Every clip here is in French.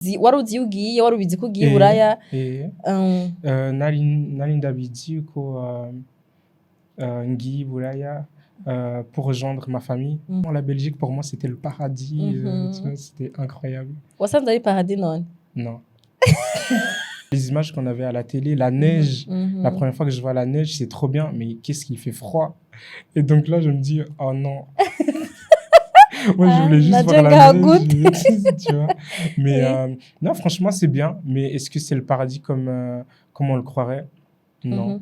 wari uzi iyo ugiye wari ubizi ko ugiye i Buraya nari ndabizi ko ngiye i Buraya pour rejoindre ma famille. La Belgique, pour moi, c'était le paradis. Tu vois, c'était incroyable. wasanze ari paradis none? Non. Les images qu'on avait à la télé, la neige, la première fois que je vois la neige, c'est trop bien, mais qu'est-ce qu'il fait froid. Et donc là, je me dis, oh non. Moi, je voulais juste voir la neige, tu vois. Mais non, franchement, c'est bien. Mais est-ce que c'est le paradis comme on le croirait? Non.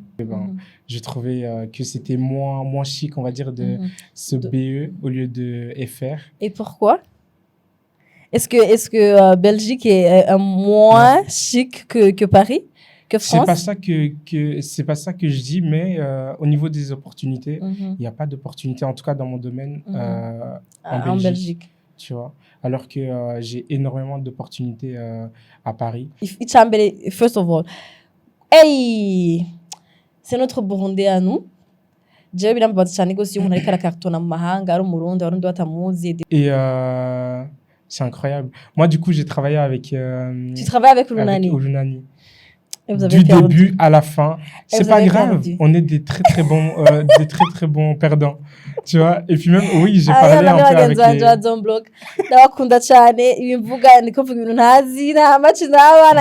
J'ai trouvé que c'était moins chic, on va dire, de ce BE au lieu de FR. Et pourquoi? Est-ce que Belgique est moins chic que Paris, que France? C'est pas ça que je dis, mais au niveau des opportunités, il n'y a pas d'opportunités, en tout cas dans mon domaine, en Belgique. Tu vois, alors que j'ai énormément d'opportunités à Paris. First of all, hey, c'est notre Burundais à nous. Jewe birambabaza cyane gose iyo umuntu ariko arakartona mu mahanga ari umurundi abarundi batamuzi. Et c'est incroyable. Moi, du coup, j'ai travaillé avec... tu travailles avec Ulunani? Avec Ulunani. Du début à la fin. C'est pas grave. On est des très très bons, des très très bons perdants. Tu vois? Et puis même, oui, j'ai parlé un peu avec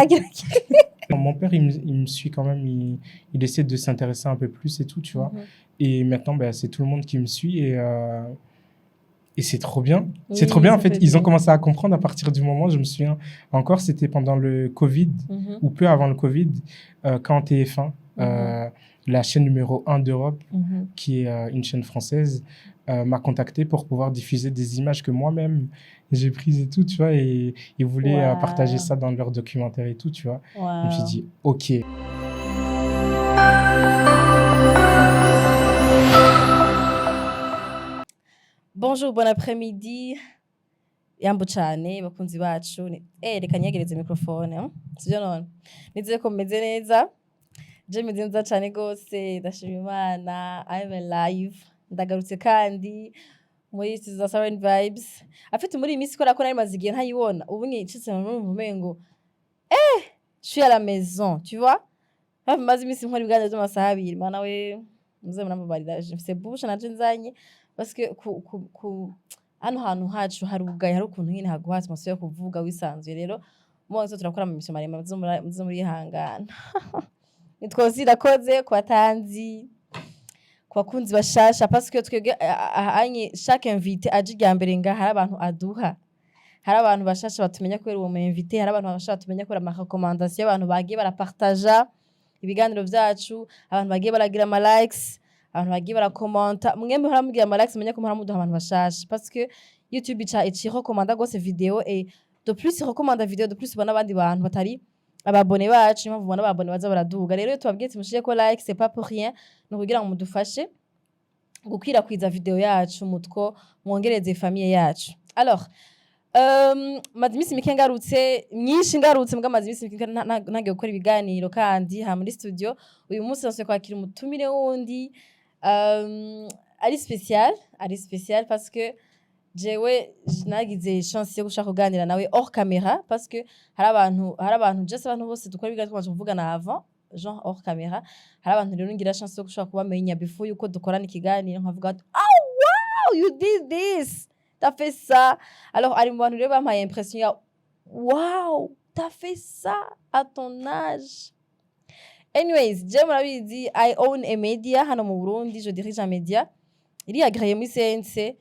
les... Mon père, il me suit quand même. Il essaie de s'intéresser un peu plus et tout, tu vois? Et maintenant, c'est tout le monde qui me suit et c'est trop bien. C'est trop bien, en fait. Ils ont commencé à comprendre à partir du moment, je me souviens encore, c'était pendant le Covid, ou peu avant le Covid, quand TF1, la chaîne numéro 1 d'Europe, qui est une chaîne française, m'a contacté pour pouvoir diffuser des images que moi-même j'ai prises et tout, tu vois, et ils voulaient partager ça dans leur documentaire et tout, tu vois. Je me suis dit, ok. Bonjour, bon après-midi. Yambo cyane bakunzi bacu. Reka nyegereze microphone, sibyo none. Nizeye ko meze neza. Je meze neza cyane gose, ndashima Imana. I'm alive. Ndagarutse kandi muri za Siren Vibes. Afite muri iyi minsi ko nari maze igihe ntayibona. Ubu nicitse mu mumengo. Je suis à la maison, tu vois? Maze iminsi nkora ibiganiro by'amasaha 2. Mana we muze munamubarira. Je fais bouche naje nzanye. Parce que hano hantu hacu hari ubugaye hari ukuntu nyine haguhatse amaso yo kuvuga wisanzuye rero mwanzo turakora mu misho maremare muzo muri hangana nitwozi rakoze ku batanzi ku bakunzi bashasha parce que twebwe anye chaque invité aje ryambere nga hari abantu aduha hari abantu bashasha batumenya ko uwo mu invité hari abantu bashasha batumenya ko ama recommandation abantu bagiye barapartager ibiganiro byacu abantu bagiye baragira ama likes abantu bagiye barakomenta mwembe haramugira ama likes menya ko haramuduha abantu bashasha parce que YouTube ici recommanda gose vidéo et de plus recommanda vidéo de plus ubona abandi bantu batari ababone bacu impamvu ubona ababone baza baraduga rero tubabwiye tumushije ko like c'est pas pour rien no kugira ngo mudufashe gukwirakwiza vidéo yacu mutwo mwongereze famille yacu. Alors madimisi mike ngarutse myinshi ngarutse mbwa madimisi mike ntagiye gukora ibiganiro kandi ha muri studio uyu munsi nase kwakira umutumire wundi ari spécial parce que jewe nagize chance yo gushaka kuganira nawe hors caméra parce que hari abantu just abantu bose dukora ibiganiro twaje kuvugana avant genre hors caméra hari abantu rero ngira chance yo gushaka kubamenya before yuko dukorana ikiganiro nkavuga ati oh wow you did this t'as fait ça. Alors ari mu bantu rero bampaye impression ya wow t'as fait ça à ton âge. Anyways, je murabizi I own a media hano mu Burundi, je dirige un média iri agréé muri CNC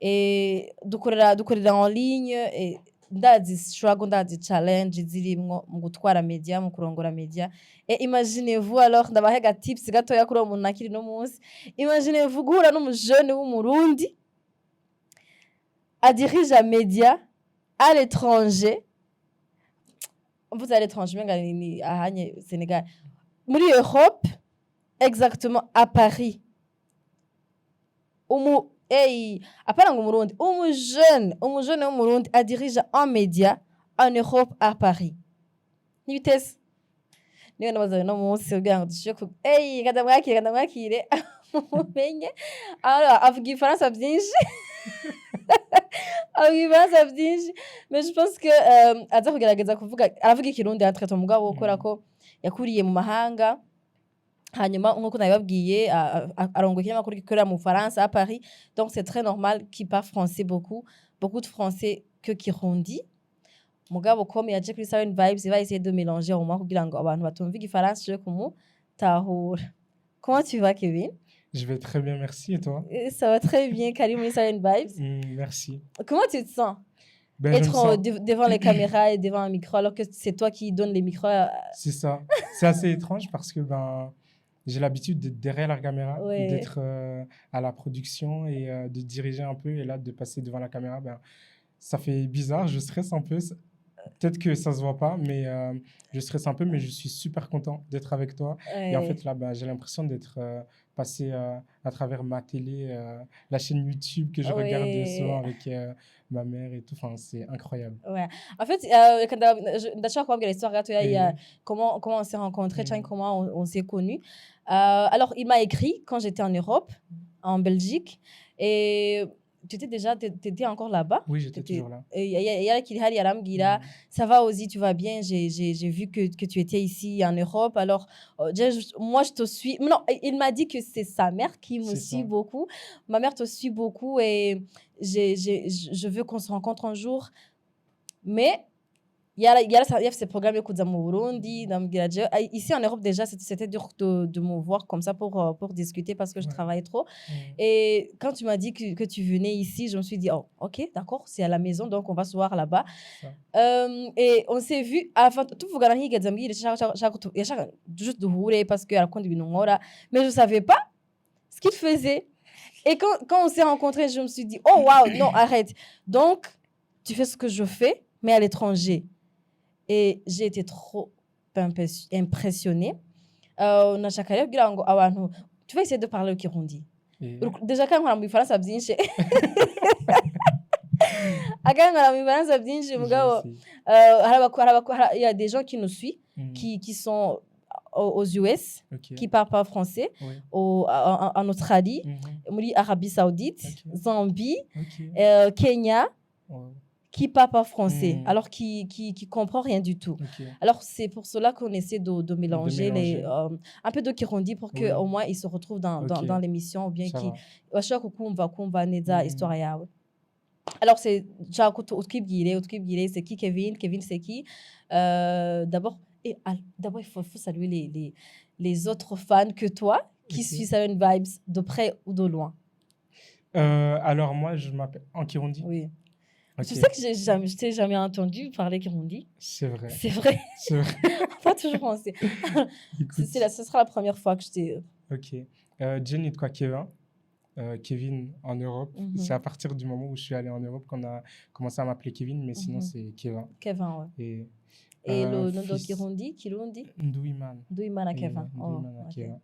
et dukorera en ligne et ndazi struggle ndazi challenge zirimwo mu gutwara media mu kurongora media et imaginez-vous alors ndabahega tips gato ya kuri umuntu nakiri no munsi. Imaginez-vous guhura n'umujeune w'umurundi a dirige un média à l'étranger. Vous à l'étranger mais ahanye Sénégal. Muri Europe, exactement à Paris. Apparemment ngo Murundi, jeune au Murundi a dirige un média en Europe à Paris. Ni vitesse. Niyo nabaza no munsi ugira ngo dushye ku kadamwakire mumenye. Alors avuga ifaransa byinshi. ibibazo byinshi mais je pense que aza kugerageza kuvuga aravuga ikirundi atreta umugabo ukora ko yakuriye mu mahanga hanyuma nkuko nabibabwiye arongoye ikinyamakuru gikorera mu Faransa à Paris donc c'est très normal qu'il parle français beaucoup de français que kirundi mugabo comme yaje kuri Siren Vibes il va essayer de mélanger au moins kugira ngo abantu batumva igifaransa je kumutahura. Comment tu vas Kevin? Je vais très bien, merci. Et toi? Ça va très bien, Karim et Siren Vibes. Merci. Comment tu te sens? Ben, Être devant les caméras et devant un micro alors que c'est toi qui donne les micros. C'est ça. C'est assez étrange parce que j'ai l'habitude d'être derrière la caméra, Ouais. d'être à la production et de diriger un peu. Et là, de passer devant la caméra, ça fait bizarre. Je stresse un peu. Peut-être que ça se voit pas, mais je stresse un peu, mais je suis super content d'être avec toi. Ouais. Et en fait, là, j'ai l'impression d'être passé à travers ma télé, la chaîne YouTube que je regarde souvent avec ma mère et tout. Enfin, c'est incroyable. Ouais. En fait, d'accord, quoi, l'histoire comment on s'est rencontrés, comment on s'est connus. Alors, il m'a écrit quand j'étais en Europe, en Belgique, et t'étais encore là-bas? Oui, j'étais toujours là. Ça va aussi, tu vas bien, j'ai vu que tu étais ici en Europe, alors moi je te suis. Non, il m'a dit que c'est sa mère qui me suit beaucoup. Ma mère te suit beaucoup et je veux qu'on se rencontre un jour. Mais il y a ces programmes au Burundi, ici en Europe déjà c'était dur de me voir comme ça pour discuter parce que je travaillais trop. Et quand tu m'as dit que tu venais ici, je me suis dit oh ok d'accord, c'est à la maison donc on va se voir là-bas. Et on s'est vu avant tout juste de parce que mais je savais pas ce qu'il faisait. Et quand on s'est rencontrés, je me suis dit oh waouh, non arrête. Donc tu fais ce que je fais mais à l'étranger. Et j'ai été trop impressionnée. Tu vas essayer de parler au Kirundi. Déjà, quand on a mis France à Bzinche, il y a des gens qui nous suivent, qui sont aux US, qui parlent pas français, en Australie, en Arabie Saoudite, Zambie, Kenya. Qui parle pas français, alors qui comprend rien du tout. Alors c'est pour cela qu'on essaie de mélanger les un peu de Kirundi pour que au moins ils se retrouvent dans l'émission ou bien qui va neza histoire yawe. Alors c'est c'est qui Kevin c'est qui d'abord il faut saluer les autres fans que toi qui suivent Siren Vibes de près ou de loin. Alors moi je m'appelle en Kirundi. Oui. Tu sais que je t'ai jamais entendu parler Kirundi. C'est vrai. C'est vrai. C'est vrai. Pas toujours pensé. Ce sera la première fois que je t'ai... Ok. Jenny, quoi, Kevin en Europe. C'est à partir du moment où je suis allé en Europe qu'on a commencé à m'appeler Kevin, mais sinon c'est Kevin. Kevin, ouais. Et le nom de Kirundi? Nduimana. Nduimana Kevin. Nduimana Kevin.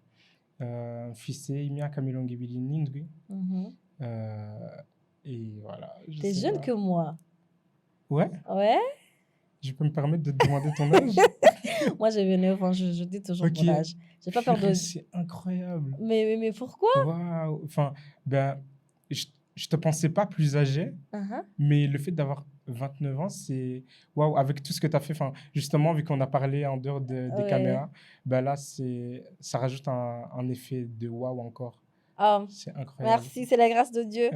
Fils Imia Kamilongi Bili Nindui. Et voilà. T'es jeune que moi. Ouais? Ouais? Je peux me permettre de te demander ton âge? Moi, j'ai 9 ans, je dis toujours mon âge. J'ai pas peur de... C'est incroyable. Mais pourquoi? Waouh! Enfin, je te pensais pas plus âgé, mais le fait d'avoir 29 ans, c'est... Waouh, avec tout ce que tu as fait, justement, vu qu'on a parlé en dehors des caméras, là, ça rajoute un effet de waouh encore. Oh, c'est incroyable. Merci, c'est la grâce de Dieu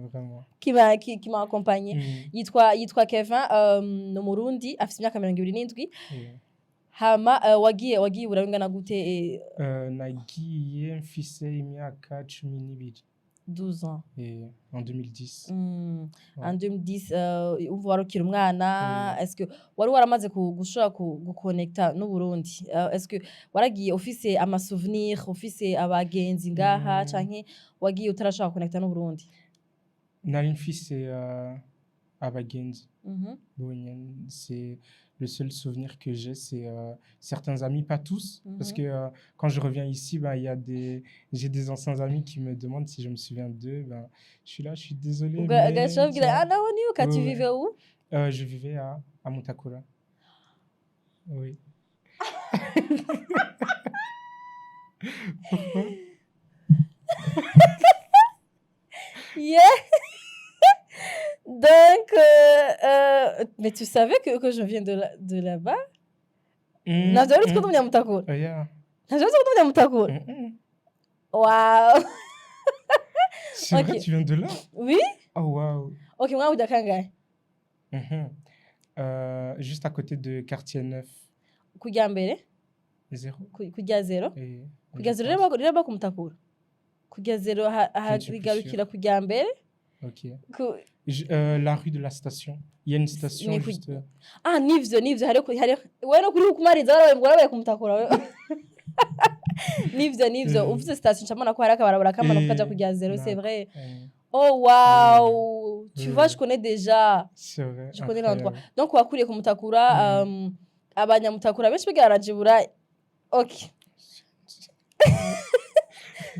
vraiment. qui m'a accompagné. Yitwa Kevin no Murundi afite imyaka 27 hama wagiye urabingana gute? Nagiye mfise imyaka 12 ans en 2010. En 2010 umva warukira umwana, est-ce que wari waramaze gushobora guconnecta no Burundi? Est-ce que waragiye ufise ama souvenir, ufise abagenzi ngaha canke wagiye utarashaka connecta no Burundi? Nari mfise abagenzi. C'est le seul souvenir que j'ai, c'est certains amis, pas tous, parce que quand je reviens ici, j'ai des anciens amis qui me demandent si je me souviens d'eux. Je suis là, je suis désolé. Tu vivais où? Je vivais à Mutakura. Oui. Yeah. Donc, mais tu savais que je viens de là-bas? Navyo uretse ko ndi umunyamutakura. Yeah. Navyo uretse ko ndi umunyamutakura. Wow. C'est vrai, Ok. tu viens de là? Oui? Oh, wow. Ok, moi, ujya kangahe? Juste à côté de Quartier Neuf. Kujya mbere? 0. Kujya zero? Et, Kujya je zero pense. riraba ku mutakura? Kujya zero Je ne suis plus rigarukira kujya mbere? Ok. Ku- La rue de la station. Il y a une station Mais juste. Ah, nivyo hari wewe no kuri kumariza warabaye ku mutakura wewe. Nivyo uvuze station ncamana ko hari akabarabara kamanuka kaja kujya zero, c'est vrai. Oh wow, tu vois, je connais déjà. C'est vrai. Je connais l'endroit. Incroyable. Donc wakuriye ku mutakura, abanyamutakura benshi biga barajibura. Ok.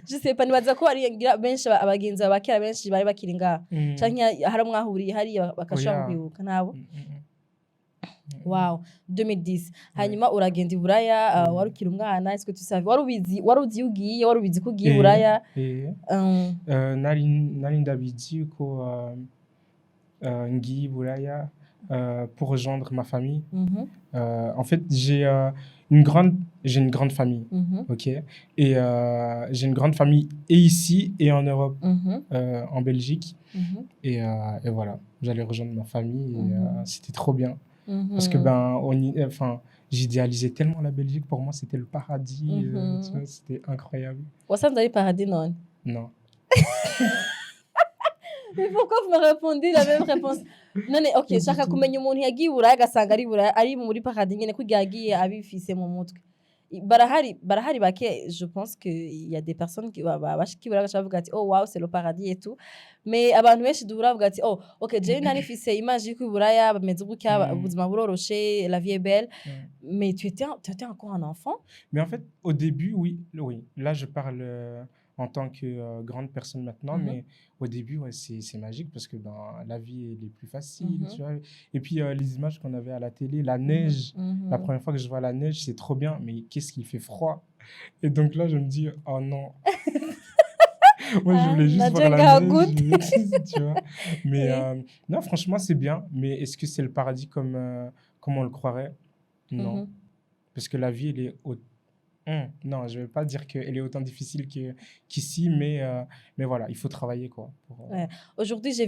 Je sais pas, nibaza ko ari benshi abagenzi babakera benshi bari bakiri ngaha. Canke hari mwahuriye hari bakashobora Oya. kwibuka nabo. Wow, 2010. Hanyuma uragenda i Buraya, warukira umwana, est-ce que tu savais? Waruzi ugiye, warubizi ko ugiye i Buraya? Nari ndabizi ko ngiye i Buraya pour rejoindre ma famille. En fait, j'ai une grande famille, ok? Et j'ai une grande famille et ici et en Europe, en Belgique. Et voilà, j'allais rejoindre ma famille et c'était trop bien. Parce que j'idéalisais tellement la Belgique, pour moi c'était le paradis, tu vois, c'était incroyable. Wasanze ari paradis non? Non. Mais pourquoi vous me répondez la même réponse? Non, ok, shaka kumenya umuntu yagiye i Buraya agasanga ari Buraya ari muri paradis nyene ko yagiye abifise mu mutwe. Barahari bake, je pense qu'il y a des personnes qui bashiki Buraya bavuga ati oh wow c'est le paradis et tout. Mais abantu benshi duhura bavuga ati oh ok jewe nari mfise image y'uko i Buraya bameze gutya ubuzima buroroshe, la vie est belle. Mais tu étais encore un enfant? Mais en fait au début oui, là je parle en tant que grande personne maintenant, mais au début, ouais, c'est magique parce que la vie elle est plus facile, tu vois. Et puis les images qu'on avait à la télé, la neige, la première fois que je vois la neige, c'est trop bien, mais qu'est-ce qu'il fait froid. Et donc là, je me dis, oh non. Moi, je voulais juste voir la neige, tu vois. Mais non, franchement, c'est bien, mais est-ce que c'est le paradis comme on le croirait? Non. Parce que la vie, elle est non, je ne vais pas dire qu'elle est autant difficile qu'ici, mais voilà, il faut travailler, quoi. Ouais. Aujourd'hui, j'ai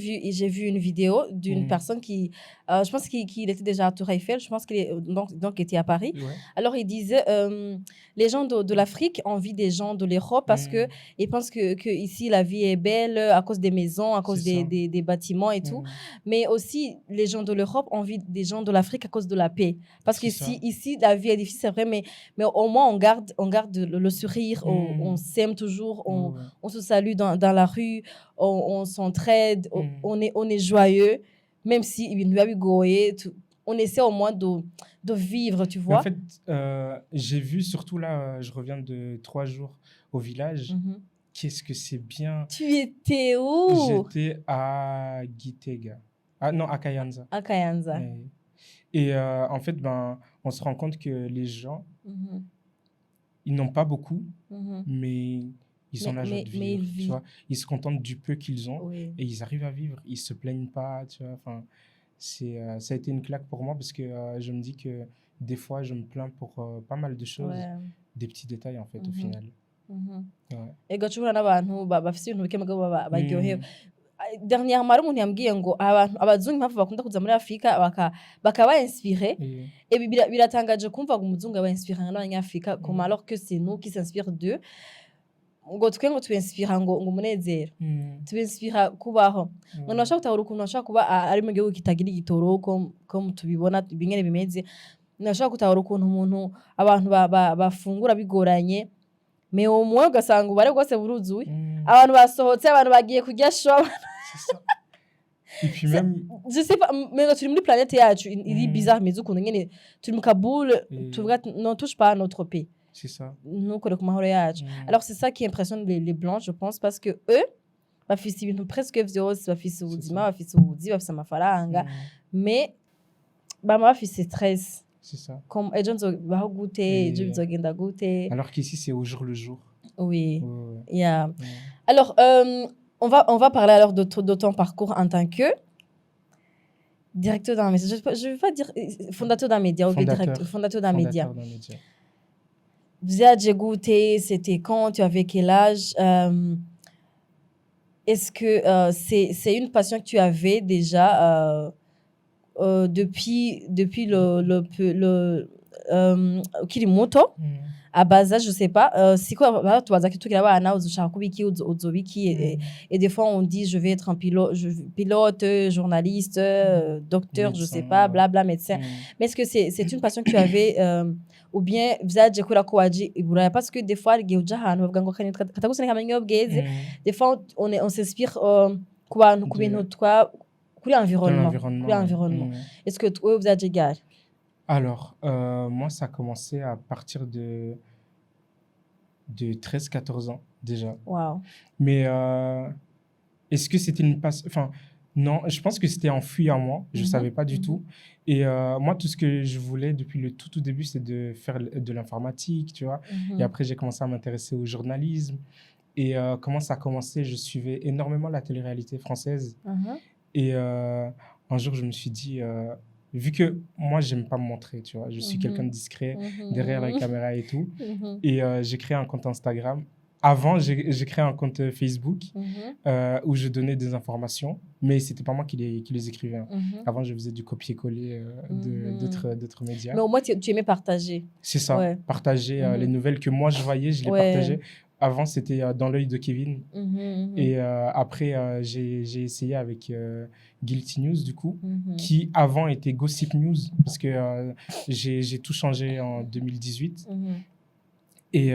vu une vidéo d'une personne qui, je pense qu'il était déjà à Tour Eiffel, je pense qu'il donc était à Paris. Ouais. Alors, il disait, les gens de l'Afrique envient des gens de l'Europe parce qu'ils pensent que ici, la vie est belle à cause des maisons, à cause des bâtiments et tout. Mais aussi, les gens de l'Europe envient des gens de l'Afrique à cause de la paix. Parce qu'ici, la vie est difficile, c'est vrai, mais au moins, on garde le sourire, on s'aime toujours, on se salue dans la rue, on s'entraide, on est joyeux, même si on essaie au moins de vivre, tu vois. En fait, j'ai vu, surtout là, je reviens de 3 jours au village. Qu'est-ce que c'est bien. Tu étais où? J'étais à Gitega. Ah non, à Kayanza. À Kayanza. Et en fait, on se rend compte que les gens, ils n'ont pas beaucoup, mais ils ont la joie de vivre, tu vois. Ils se contentent du peu qu'ils ont et ils arrivent à vivre. Ils se plaignent pas, tu vois. Enfin, ça a été une claque pour moi parce que je me dis que des fois, je me plains pour pas mal de choses, des petits détails en fait au final. Et quand tu vois n'abantu bafite ibintu bike mugabo baryohewe. Dernièrement hari umuntu yambwiye ngo abazungu mpamvu bakunda kuza muri Afrika bakaba inspiré et biratangaje kumva ngo umuzungu aba inspiré n'abanyafrika comme alors que c'est nous qui s'inspire d'eux. Ngo twe ngo twinspira ngo umunezero twinspira kubaho ngo nashaka gutahura ukuntu nashaka kuba ari mu gihugu kitagira igitoro comme tubibona bingene bimeze. Nashaka gutahura ukuntu abantu bafungura bigoranye, mais au moins ugasanga ubare bwose buruzuye, abantu basohotse, abantu bagiye kurya show. Et puis même je sais pas, mais turi muri planète yacu iri bizarre, mais ukuntu nyene turi mu kaboule tuvuga non touche pas à notre pays. C'est ça. Alors c'est ça qui impressionne les blancs, je pense, parce que eux bafise ibintu presque vyose, bafise ubuzima, bafise ubuzi, bafise amafaranga, mais bama bafise stress. C'est ça. Comme ejo nzobaho gute, ejo bizogenda gute. Alors qu'ici c'est au jour le jour. Oui. Yeah. Alors on va parler alors de ton parcours en tant que Directeur d'un média. Je vais pas dire fondateur d'un média, ok, fondateur d'un média. Fondateur d'un média. Vyaje gute, c'était quand, tu avais quel âge? Est-ce que c'est une passion que tu avais déjà depuis ukiri muto à bas âge, je sais pas. C'est quoi tubaza kitu kirabana uzoshaka kuba iki uzoba iki et des fois on dit je vais être un pilote, journaliste, docteur, je sais pas, blabla, médecin. Mais est-ce que c'est une passion que tu avais ou bien vyaje kubera ko waje i Buraya parce que des fois igihe uja ahantu bavuga ngo katagusane kamenya iyo bweze des fois on s'inspire ku bantu ku bintu kuri environnement. Est-ce que toi vyaje gare? Alors, moi, ça a commencé à partir de 13-14 ans déjà. Wow. Mais est-ce que c'était une passion? Enfin, non, je pense que c'était enfui en moi. Je ne savais pas du tout. Et moi, tout ce que je voulais depuis le tout début, c'est de faire de l'informatique, tu vois. Et après, j'ai commencé à m'intéresser au journalisme. Et comment ça a commencé? Je suivais énormément la télé-réalité française. Et un jour, je me suis dit... vu que moi, j'aime pas me montrer, tu vois. Je suis quelqu'un de discret derrière la caméra et tout. Et j'ai créé un compte Instagram. Avant, j'ai créé un compte Facebook où je donnais des informations, mais c'était pas moi qui les écrivais. Avant, je faisais du copier-coller d'autres médias. Mais au moins, tu aimais partager. C'est ça, partager les nouvelles que moi, je voyais, je les partageais. Avant, c'était dans l'œil de Kevin. Et après, j'ai essayé avec Guilty News, du coup, qui avant était Gossip News, parce que j'ai tout changé en 2018. Et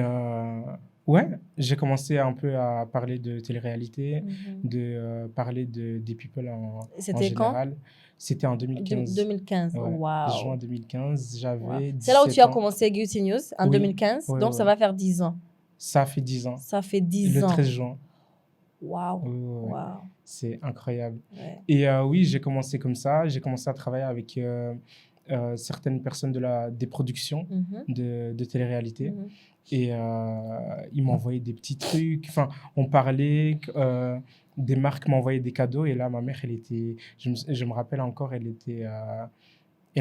ouais, j'ai commencé un peu à parler de télé-réalité, de parler des people en général. C'était en 2015. 2015, ouais. Wow. Juin 2015, j'avais 17 ans. C'est là où tu as commencé Guilty News, en 2015, donc ça va faire 10 ans. Ça fait 10 ans. Ça fait 10 ans. Le 13 juin. Waouh. Wow. C'est incroyable. Et oui, j'ai commencé comme ça. J'ai commencé à travailler avec certaines personnes des productions de télé-réalité. Et ils m'envoyaient des petits trucs. Enfin, on parlait, des marques m'envoyaient des cadeaux. Et là, ma mère, elle était... Je me rappelle encore, elle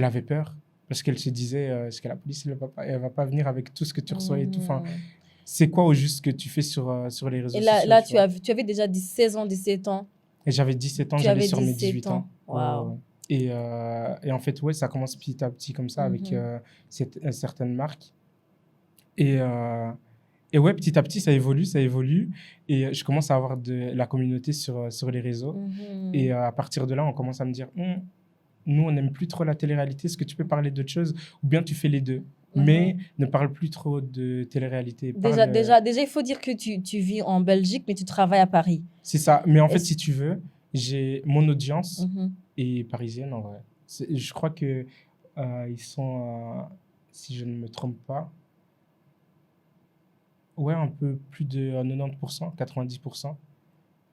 avait peur. Parce qu'elle se disait, est-ce que la police, elle va pas venir avec tout ce que tu reçois et tout. Enfin, c'est quoi au juste que tu fais sur les réseaux sociaux? Et là, tu avais déjà 16 ans, 17 ans. Et j'avais 17 ans, j'allais sur mes 18 ans. Wow. Et en fait, ouais, ça commence petit à petit comme ça avec certaines marques. Et ouais, petit à petit, ça évolue. Et je commence à avoir de la communauté sur les réseaux. Et à partir de là, on commence à me dire, nous, on n'aime plus trop la télé-réalité. Est-ce que tu peux parler d'autre chose? Ou bien tu fais les deux. Mais ne parle plus trop de télé-réalité. Déjà, il faut dire que tu vis en Belgique, mais tu travailles à Paris. C'est ça. Mais en fait, si tu veux, mon audience est parisienne, en vrai. Je crois que ils sont, si je ne me trompe pas, ouais, un peu plus de 90%, 90%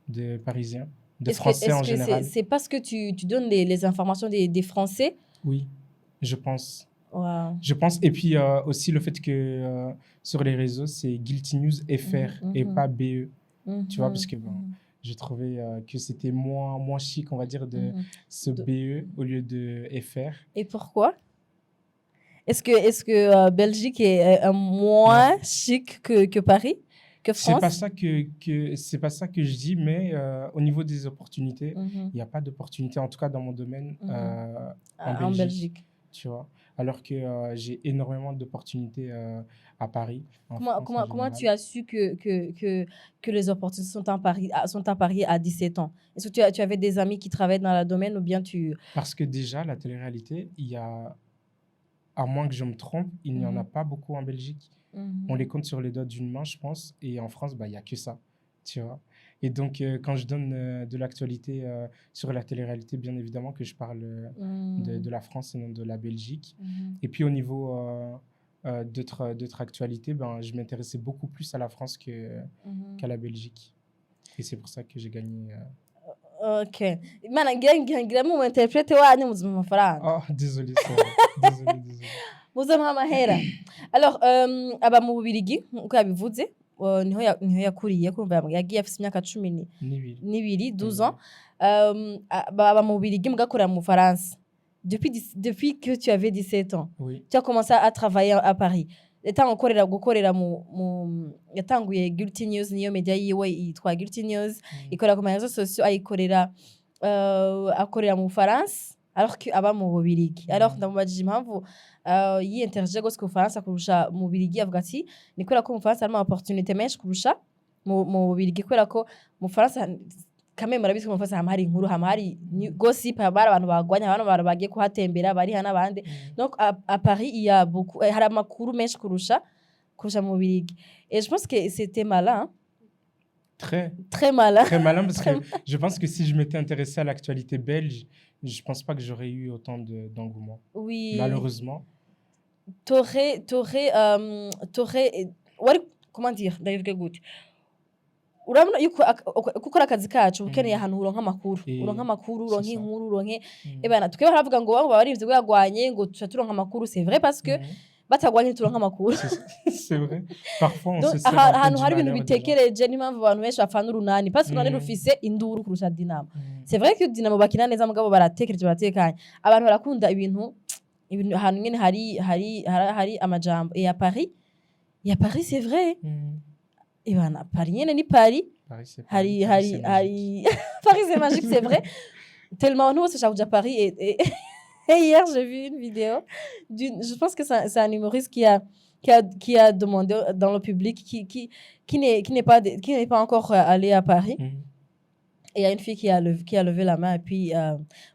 de Parisiens, de Français en général. C'est parce que tu donnes les informations des Français? Oui, je pense. Wow. Je pense. Et puis aussi le fait que sur les réseaux, c'est Guilty News FR et pas BE. Tu vois, parce que je trouvais que c'était moins chic, on va dire, de ce BE au lieu de FR. Et pourquoi? Est-ce que Belgique est moins chic que Paris, que France? C'est pas ça que je dis, mais au niveau des opportunités, il n'y a pas d'opportunités, en tout cas dans mon domaine, en Belgique. Tu vois, alors que j'ai énormément d'opportunités à Paris. Comment tu as su que les opportunités sont à Paris à 17 ans? Est-ce que tu avais des amis qui travaillent dans le domaine ou bien tu... Parce que déjà, la télé-réalité, il y a, à moins que je me trompe, il n'y en a pas beaucoup en Belgique. On les compte sur les doigts d'une main, je pense. Et en France, il n'y a que ça, tu vois. Et donc, quand je donne de l'actualité sur la télé-réalité, bien évidemment que je parle de la France et non de la Belgique. Et puis, au niveau d'autres actualités, je m'intéressais beaucoup plus à la France qu'à la Belgique. Et c'est pour ça que j'ai gagné... Ok. Oh, désolé, désolé. Alors, aba mu Bubirigi uko yabivuze niho yakuriye kumva yagiye afite imyaka 12 ans baba mu Bubiligi mugakorera mu Bufaransa depuis que tu avais 17 ans Oui. tu as commencé à travailler à Paris gukorera yatanguye Guilty News niyo media yiwe yitwa Guilty News ikorera ku marezo sociaux ayikorera akorera mu Bufaransa alors que aba mu Bubiligi alors ndamubajije impamvu yinterje gose ku Bufaransa kurusha mu Bubiligi avuga ati ni kubera ko mu Bufaransa harimo opportunité menshi kurusha mu Bubiligi kubera ko mu Bufaransa kamwe murabizi ko mu Bufaransa hari inkuru hari gossip hari abantu bagwanya abantu bagiye kuhatembera bari hana bande donc à Paris il y a beaucoup hari amakuru menshi kurusha mu Bubiligi et je pense que c'était malin très malin parce que je pense que si je m'étais intéressé à l'actualité belge je pense pas que j'aurais eu autant d'engouement. Oui. Malheureusement. T'aurais comment dire ndabivuge gute urabona yuko ukora akazi kacu ukeneye ahantu uronka amakuru uronka inkuru uronke ebana tukeba haravuga ngo babo barivye gwagwanye ngo turonka amakuru c'est vrai parce que batagwanye turonka amakuru c'est vrai parfois on se sert ahantu hari ibintu bitekereje n'impamvu abantu benshi bafana urunani parce que urunani rufise induru kurusha Dinamo c'est vrai que Dinamo bakina neza mugabo baratekereje baratekanye abantu barakunda ibintu ahantu nyene hari amajambo et à Paris c'est vrai ebana Paris nyene ni Paris hari Paris c'est magique c'est vrai tellement nous c'est à Paris et hier j'ai vu une vidéo je pense que c'est un humoriste qui a demandé dans le public qui n'est pas encore allé à Paris et il y a une fille qui a levé la main et puis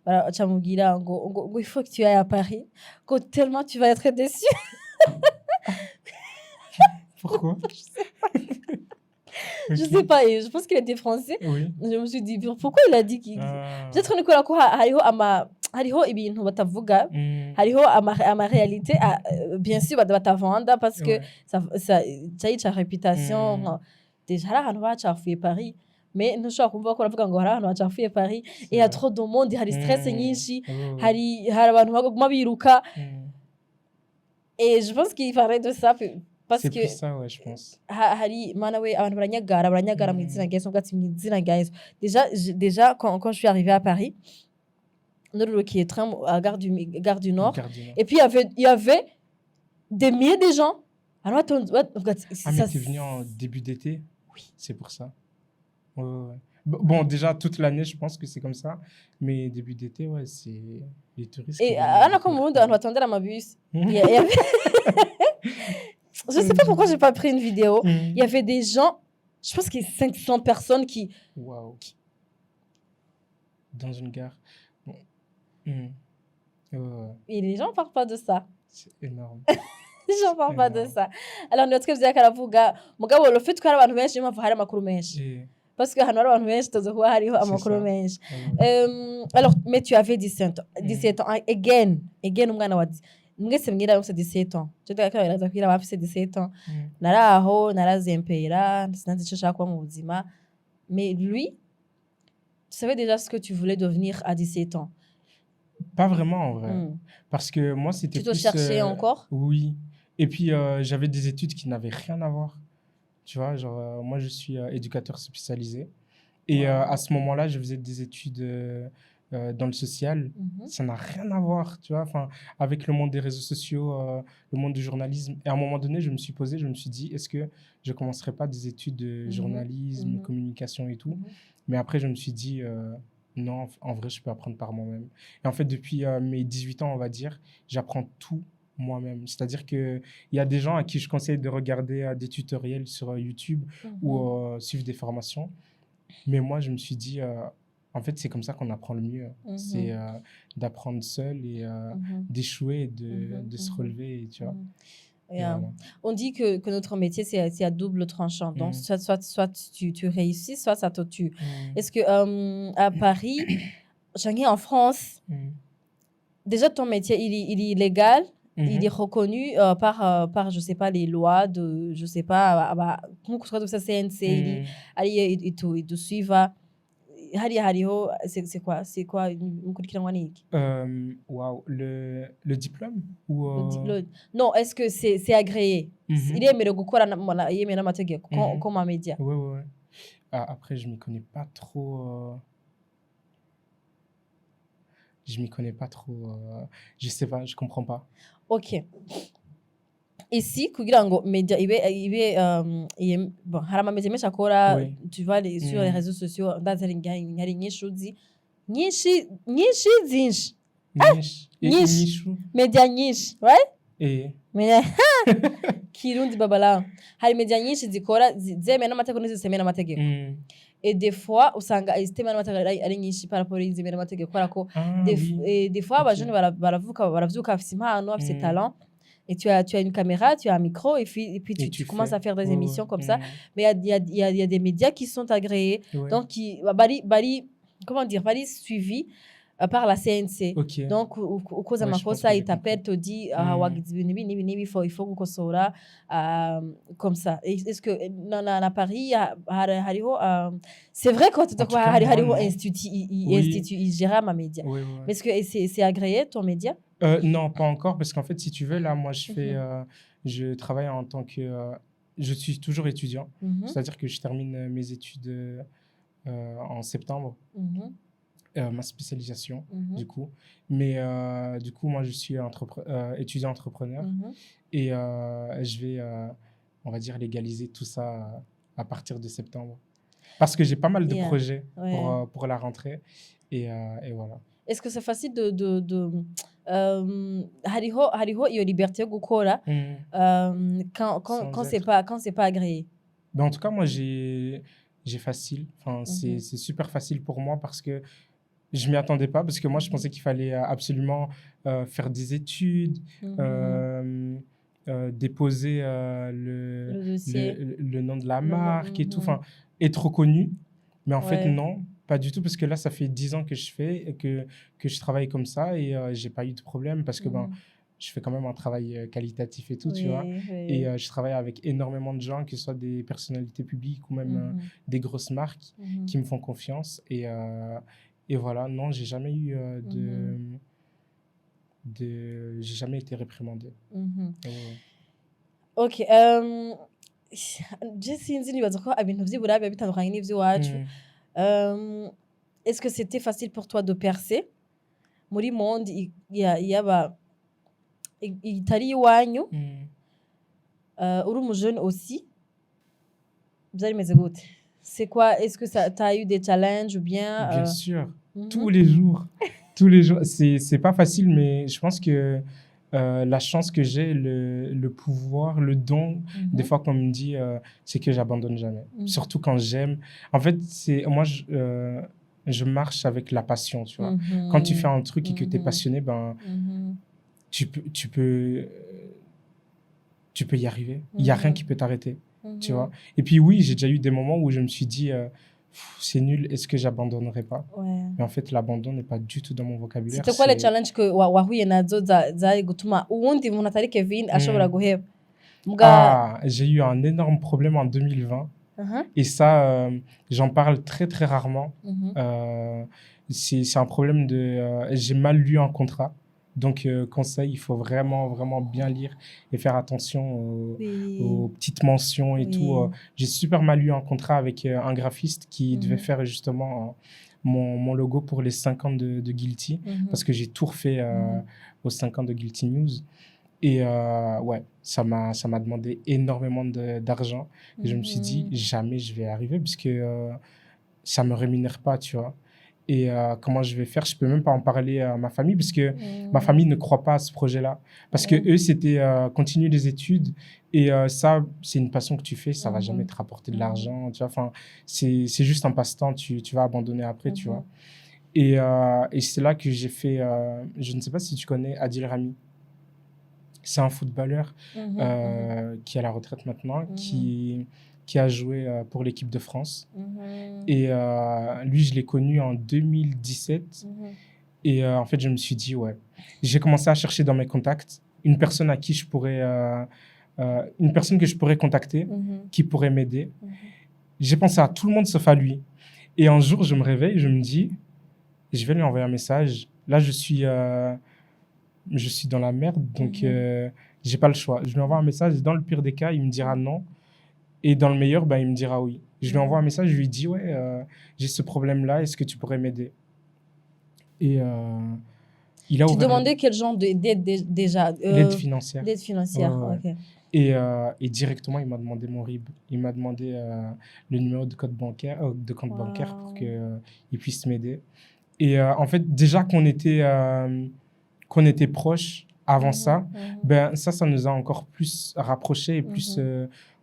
voilà Chamougira ngo il faut que tu ailles à Paris que tellement tu vas être déçu. Pourquoi? Je sais pas, je pense qu'il était français. Oui. Je me suis dit pourquoi il a dit qu'il peut-être nikora ko hariho ibintu batavuga hariho ama réalité bien sûr batavanda parce que ça yica réputation déjà hari ahantu bacafuye Paris mais ntushobora kumva ko uravuga ngo hari ahantu bacafuye Paris et il y a trop de monde hari stress nyinshi hari abantu baguma biruka et je pense qu'il parlait de ça parce que c'est ça ouais je pense hari mana we abantu baranyagara mu izina rya Yesu ngati mu izina rya Yesu déjà quand je suis arrivée à Paris nous qui est train à gare du Nord et puis il y avait des milliers de gens alors mais tu es venu en début d'été? Oui, c'est pour ça. Ouais. Bon, déjà, toute l'année, je pense que c'est comme ça. Mais début d'été, ouais, c'est les touristes. Et comme on attendait la bus. Je sais pas pourquoi j'ai pas pris une vidéo. Il y avait des gens, je pense qu'il y a 500 personnes qui... Waouh. Dans une gare. Et les gens parlent pas de ça. C'est énorme. Les gens parlent pas de ça. Alors, notre truc, c'est karavuga, mugabo le fait que abantu benshi impamvu hari amakuru menshi. Parce que hano hari abantu benshi tuzokuba hariho amakuru menshi. Alors, mais tu avais 17 ans. Again, umwana wa mwese mwira ufite 17 ans. Je te kakabiraza kwira bafite 17 ans. Naraho narazempera, sinanze ico shaka mu buzima. Mais lui, tu savais déjà ce que tu voulais devenir à 17 ans. Pas vraiment en vrai. Parce que moi c'était tu te cherchais encore? Oui. Et puis j'avais des études qui n'avaient rien à voir. Tu vois, genre moi je suis éducateur spécialisé et à ce moment-là, je faisais des études dans le social. Ça n'a rien à voir, tu vois, enfin avec le monde des réseaux sociaux, le monde du journalisme. Et à un moment donné, je me suis dit est-ce que je commencerai pas des études de journalisme, communication et tout. Mais après je me suis dit non, en vrai, je peux apprendre par moi-même. Et en fait, depuis mes 18 ans, on va dire, j'apprends tout moi-même. C'est-à-dire qu'il y a des gens à qui je conseille de regarder des tutoriels sur YouTube ou suivre des formations. Mais moi, je me suis dit, en fait, c'est comme ça qu'on apprend le mieux. C'est d'apprendre seul et d'échouer et de se relever, tu vois. Voilà. On dit que notre métier, c'est à double tranchant. Donc, soit tu réussis, soit ça te tue. Est-ce que à Paris, en France, déjà ton métier, il est légal, il est reconnu par, je sais pas, les lois de, je sais pas, comment que ça CNC, il te suivent. Hariho, c'est quoi wow, le diplôme ou non, est-ce que c'est agréé? Il est meilleur gukora yemera amategeko comme un média. Ouais. Après je m'y connais pas trop je m'y connais pas trop. Je sais pas, je comprends pas. Ok. Ici, kugira ngo media bon, hari amamedia menshi akora, Oui. tu vois, sur les réseaux sociaux, ndazi hari nyinshi uzi, nyinshi zinshi, Niche. Et nyinshi, Nichou. media nyinshi, right? Et Media Kirundi babala. Hari media nyinshi zikora zemeye n'amategeko n'izisemeye n'amategeko. Et des fois usanga izitemewe n'amategeko ari nyinshi par rapport y'izemeye n'amategeko, kubera ko des fois abajene baravyuka bafise impano, bafise talent. Et tu as une caméra, tu as un micro, et puis tu commences à faire des émissions comme ça. Mais il y a des médias qui sont agréés, donc qui comment dire, bari suivis par la CNC. Okay. Donc ukoze amakosa il t'appelle, te dit wagize ibintu nibi il faut gukosora, comme ça. Est-ce que na Paris hariho c'est vrai quand tu hariho institut gère ma média. Mais est-ce que c'est agréé ton média? Non, pas encore, parce qu'en fait, si tu veux, là, moi, je travaille en tant que... je suis toujours étudiant, c'est-à-dire que je termine mes études en septembre, ma spécialisation, du coup. Mais du coup, moi, je suis étudiant entrepreneur et je vais, on va dire, légaliser tout ça à partir de septembre. Parce que j'ai pas mal de projets pour la rentrée et voilà. Est-ce que c'est facile hariho iyo liberté yo gukora quand c'est pas agréé? Ben, en tout cas, moi, j'ai facile. Enfin, c'est super facile pour moi parce que je m'y attendais pas, parce que moi, je pensais qu'il fallait absolument faire des études, déposer le nom de la marque et tout, enfin, être reconnu. Mais en fait, non, pas du tout, parce que là, ça fait 10 ans que je fais, que je travaille comme ça, et j'ai pas eu de problème, parce que ben, je fais quand même un travail qualitatif et tout, tu vois. Et je travaille avec énormément de gens, que ce soit des personnalités publiques ou même des grosses marques qui me font confiance. Et voilà, non, j'ai jamais eu j'ai jamais été réprimandé. Ok. Je sinzi nibaza ko ibintu vy'ibura biba bitandukanye n'ivy'iwacu. Est-ce que c'était facile pour toi de percer muri monde yaba itari iwanyu, uri umujeune aussi, byari bimeze gute? C'est quoi? Est-ce que t'as eu des challenges ou bien Bien sûr, tous les jours. C'est pas facile, mais je pense que la chance que j'ai, le pouvoir, le don, des fois qu'on me dit, c'est que j'abandonne jamais. Surtout quand j'aime. En fait, moi, je marche avec la passion, tu vois. Quand tu fais un truc et que tu es passionné, ben, tu peux y arriver. Il n'y a rien qui peut t'arrêter, tu vois. Et puis oui, j'ai déjà eu des moments où je me suis dit, c'est nul, est-ce que j'abandonnerai pas? Mais en fait, l'abandon n'est pas du tout dans mon vocabulaire. C'était quoi les challenges que wahuye nazo zari gutuma uwundi muntu atari Kevin ashobora guheba? J'ai eu un énorme problème en 2020. Et ça, j'en parle très, très rarement. C'est un problème j'ai mal lu un contrat. Donc, conseil, il faut vraiment, vraiment bien lire et faire attention aux petites mentions et tout. J'ai super mal lu un contrat avec un graphiste qui devait faire justement mon logo pour les 5 ans de Guilty, parce que j'ai tout refait aux 5 ans de Guilty News. Et ouais, ça m'a demandé énormément d'argent. Et je me suis dit, jamais je vais y arriver, puisque ça ne me rémunère pas, tu vois. Et comment je vais faire? Je ne peux même pas en parler à ma famille, parce que ma famille ne croit pas à ce projet-là. Parce que eux, c'était continuer les études. Et ça, c'est une passion que tu fais, ça ne va jamais te rapporter de l'argent. Tu vois, enfin, c'est juste un passe-temps, tu vas abandonner après, tu vois. Et c'est là que j'ai fait, je ne sais pas si tu connais Adil Rami. C'est un footballeur qui est à la retraite maintenant, qui a joué pour l'équipe de France. Et lui, je l'ai connu en 2017. Et en fait, je me suis dit, ouais. J'ai commencé à chercher dans mes contacts une personne à qui je pourrais... une personne que je pourrais contacter, qui pourrait m'aider. J'ai pensé à tout le monde sauf à lui. Et un jour, je me réveille, je me dis, je vais lui envoyer un message. Là, je suis dans la merde, donc j'ai pas le choix. Je lui envoie un message, dans le pire des cas, il me dira non. Et dans le meilleur, il me dira oui. Je lui envoie un message, je lui dis, ouais, j'ai ce problème-là, est-ce que tu pourrais m'aider? Et Il a Tu ouvert demandais quel genre d'aide déjà l'aide financière. D'aide financière, Ouais, ouais. ok. Et directement, il m'a demandé mon RIB. Il m'a demandé le numéro de compte bancaire pour qu'il puisse m'aider. Et en fait, déjà qu'on était proches avant ça, ben ça nous a encore plus rapprochés et plus,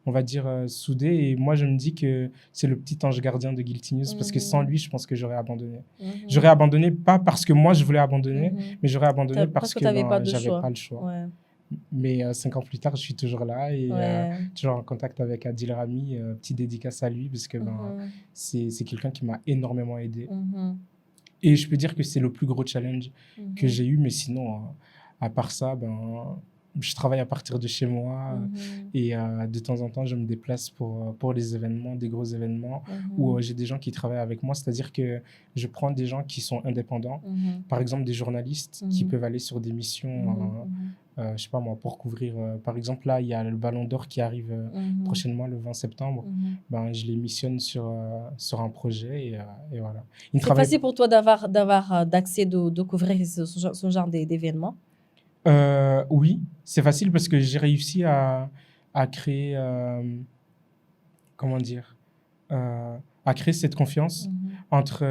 on va dire, soudés. Et moi, je me dis que c'est le petit ange gardien de Guilty News parce que sans lui, je pense que j'aurais abandonné. J'aurais abandonné pas parce que moi, je voulais abandonner, mais j'aurais abandonné parce que t'avais pas ben, de j'avais choix. pas le choix. Ouais. Mais 5 ans plus tard, je suis toujours là et Ouais. toujours en contact avec Adil Rami. Petit dédicace à lui parce que ben, c'est quelqu'un qui m'a énormément aidé. Et je peux dire que c'est le plus gros challenge que j'ai eu. Mais sinon, à part ça, ben, je travaille à partir de chez moi et de temps en temps, je me déplace pour les événements, des gros événements où j'ai des gens qui travaillent avec moi. C'est-à-dire que je prends des gens qui sont indépendants, par exemple des journalistes qui peuvent aller sur des missions, je sais pas moi, pour couvrir. Par exemple, là, il y a le Ballon d'Or qui arrive prochainement, le 20 septembre. Ben, je les missionne sur un projet et voilà. C'est facile pour toi d'accès, de couvrir ce genre d'événements? Oui, c'est facile parce que j'ai réussi à créer, comment dire, à créer cette confiance entre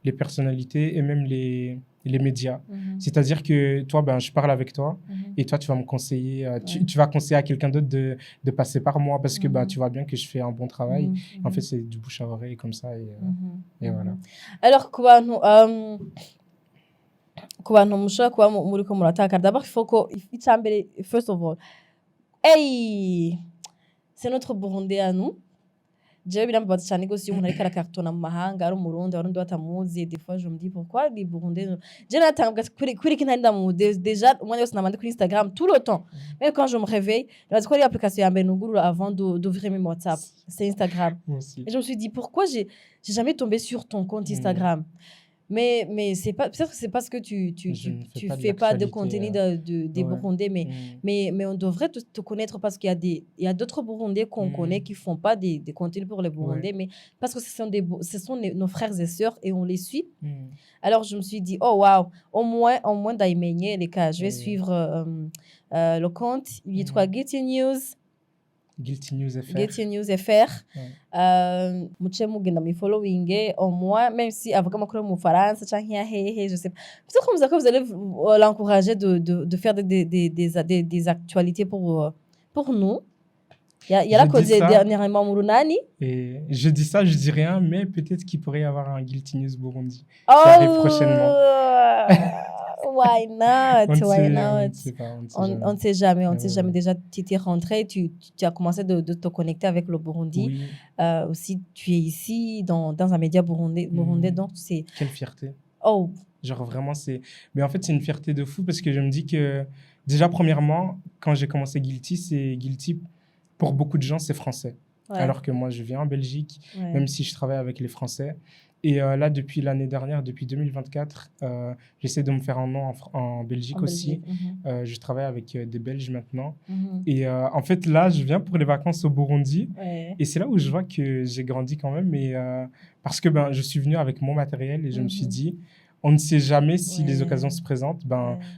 les personnalités et même les médias. C'est-à-dire que toi, ben, je parle avec toi et toi, tu vas me conseiller, tu vas conseiller à quelqu'un d'autre de passer par moi parce que bah, tu vois bien que je fais un bon travail. En fait, c'est du bouche à oreille comme ça et voilà. Alors, ku bantu mushobora kuba muriko muratakara, d'abord il faut ko icambere, first of all, hey, c'est notre Burundi à nous. Jewe birambabaza cyane gose iyo umuntu ariko arakartona mu mahanga ari umurundi abarundi batamuzi, des fois je me dis pourquoi les Burundais. Je natanga kuri kintari ndamuzi déjà umwanya wose namande kuri Instagram tout le temps, même quand je me réveille ndazi ko ari application ya mbere nugurura avant d'ouvrir mes WhatsApp, c'est Instagram. Et je me suis dit pourquoi j'ai jamais tombé sur ton compte Instagram. Mais c'est pas, peut-être que c'est parce que tu fais pas de contenu des Burundais, mais on devrait te connaître parce qu'il y a d'autres Burundais qu'on connaît qui font pas des contenus pour les Burundais, mais parce que ce sont nos frères et sœurs et on les suit. Alors je me suis dit, oh waouh, au moins d'aimer les cas, je vais suivre le compte, il est quoi, Guilty News. Guilty News FR. Guilty News FR. Muce mugenda mu following au moins, même si avuga amakuru mu Faransa canke ya hehe, je sais pas. Peut-être que vous allez l'encourager de faire des actualités pour nous. Il y a la cause dernièrement Murunani. Et je dis ça, je dis rien, mais peut-être qu'il pourrait y avoir un Guilty News Burundi qui arrive prochainement. Why not? On ne sait jamais. On ne sait jamais. Déjà, tu t'es rentré, tu as commencé de te connecter avec le Burundi. Oui. Aussi, tu es ici dans un média burundais, donc c'est... Quelle fierté. Oh. Genre vraiment, c'est... Mais en fait, c'est une fierté de fou parce que je me dis que, déjà, premièrement, quand j'ai commencé Guilty, pour beaucoup de gens, c'est français. Ouais. Alors que moi, je viens en Belgique, même si je travaille avec les Français. Et là, depuis l'année dernière, depuis 2024, j'essaie de me faire un nom en Belgique aussi. Je travaille avec des Belges maintenant. Et en fait, là, je viens pour les vacances au Burundi. Et c'est là où je vois que j'ai grandi quand même. Et, parce que je suis venu avec mon matériel et je me suis dit, on ne sait jamais si les occasions se présentent.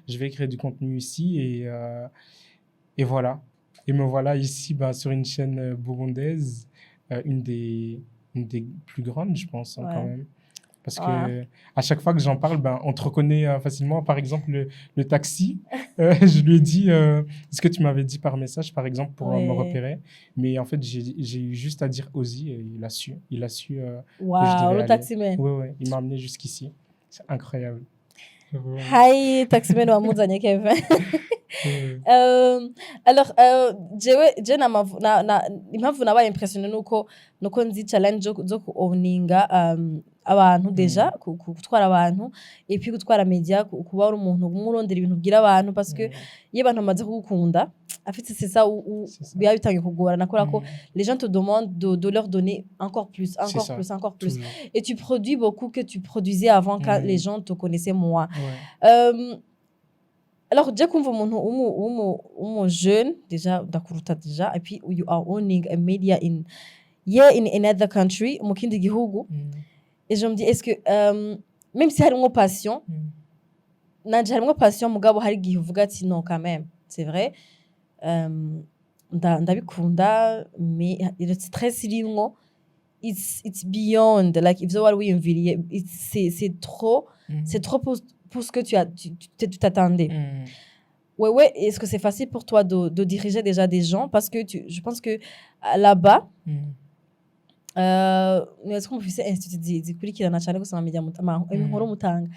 Je vais créer du contenu ici. Et voilà. Et me voilà ici sur une chaîne burundaise, une des plus grandes, je pense, quand même. Parce que à chaque fois que j'en parle, on te reconnaît facilement. Par exemple, le taxi, je lui ai dit ce que tu m'avais dit par message, par exemple, pour me repérer. Mais en fait, j'ai eu juste à dire Ozzy et il a su. Waouh, le taximan. Oui, il m'a amené jusqu'ici. C'est incroyable. Hi, taximan wa muzanye Kevin. Alors jewe impamvu nabaye impressionné nuko nzi challenge zo owninga abantu deja gutwara abantu et puis gutwara media, kuba uri umuntu umurondera ibintu bwira abantu parce que iyo abantu bamaze kugukunda afite c'est ça où biba bitangiye kugorana kubera ko les gens te demandent de leur donner encore plus toujours. Et tu produis beaucoup que tu produisais avant quand les gens te connaissaient moins. Alors, déjà, quand vous jeune, déjà, déjà, et puis you are owning a media in another country, et je me dis, est-ce que, même si elle a une passion, nanje harimwo passion mugabo hari igihe uvuga ati non quand même c'est vrai ndabikunda mais le stress irimwo it's beyond like ivyo wari wiyumviriye c'est trop pour ce que tu t'attendais. Ouais, est-ce que c'est facile pour toi de diriger déjà des gens parce que je pense que là-bas est-ce qu'on fait institut zikurikirana cyane gusa media inkuru mutanga.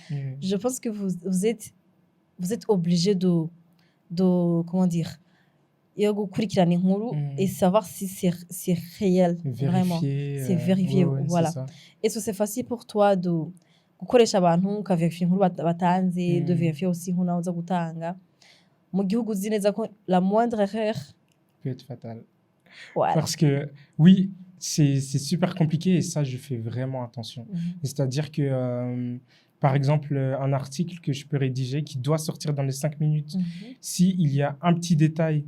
Je pense que vous êtes obligé de comment dire yo gukurikirana inkuru et savoir si c'est réel vraiment c'est vérifié voilà. Est-ce que c'est facile pour toi de gukoresha abantu ukaverifier inkuru batanze de vérifier aussi inkuru nazo gutanga mu gihugu uzi neza ko la moindre erreur peut être fatale. Voilà. Parce que oui, c'est super compliqué et ça je fais vraiment attention. C'est-à-dire que par exemple un article que je peux rédiger qui doit sortir dans les 5 minutes, s'il y a un petit détail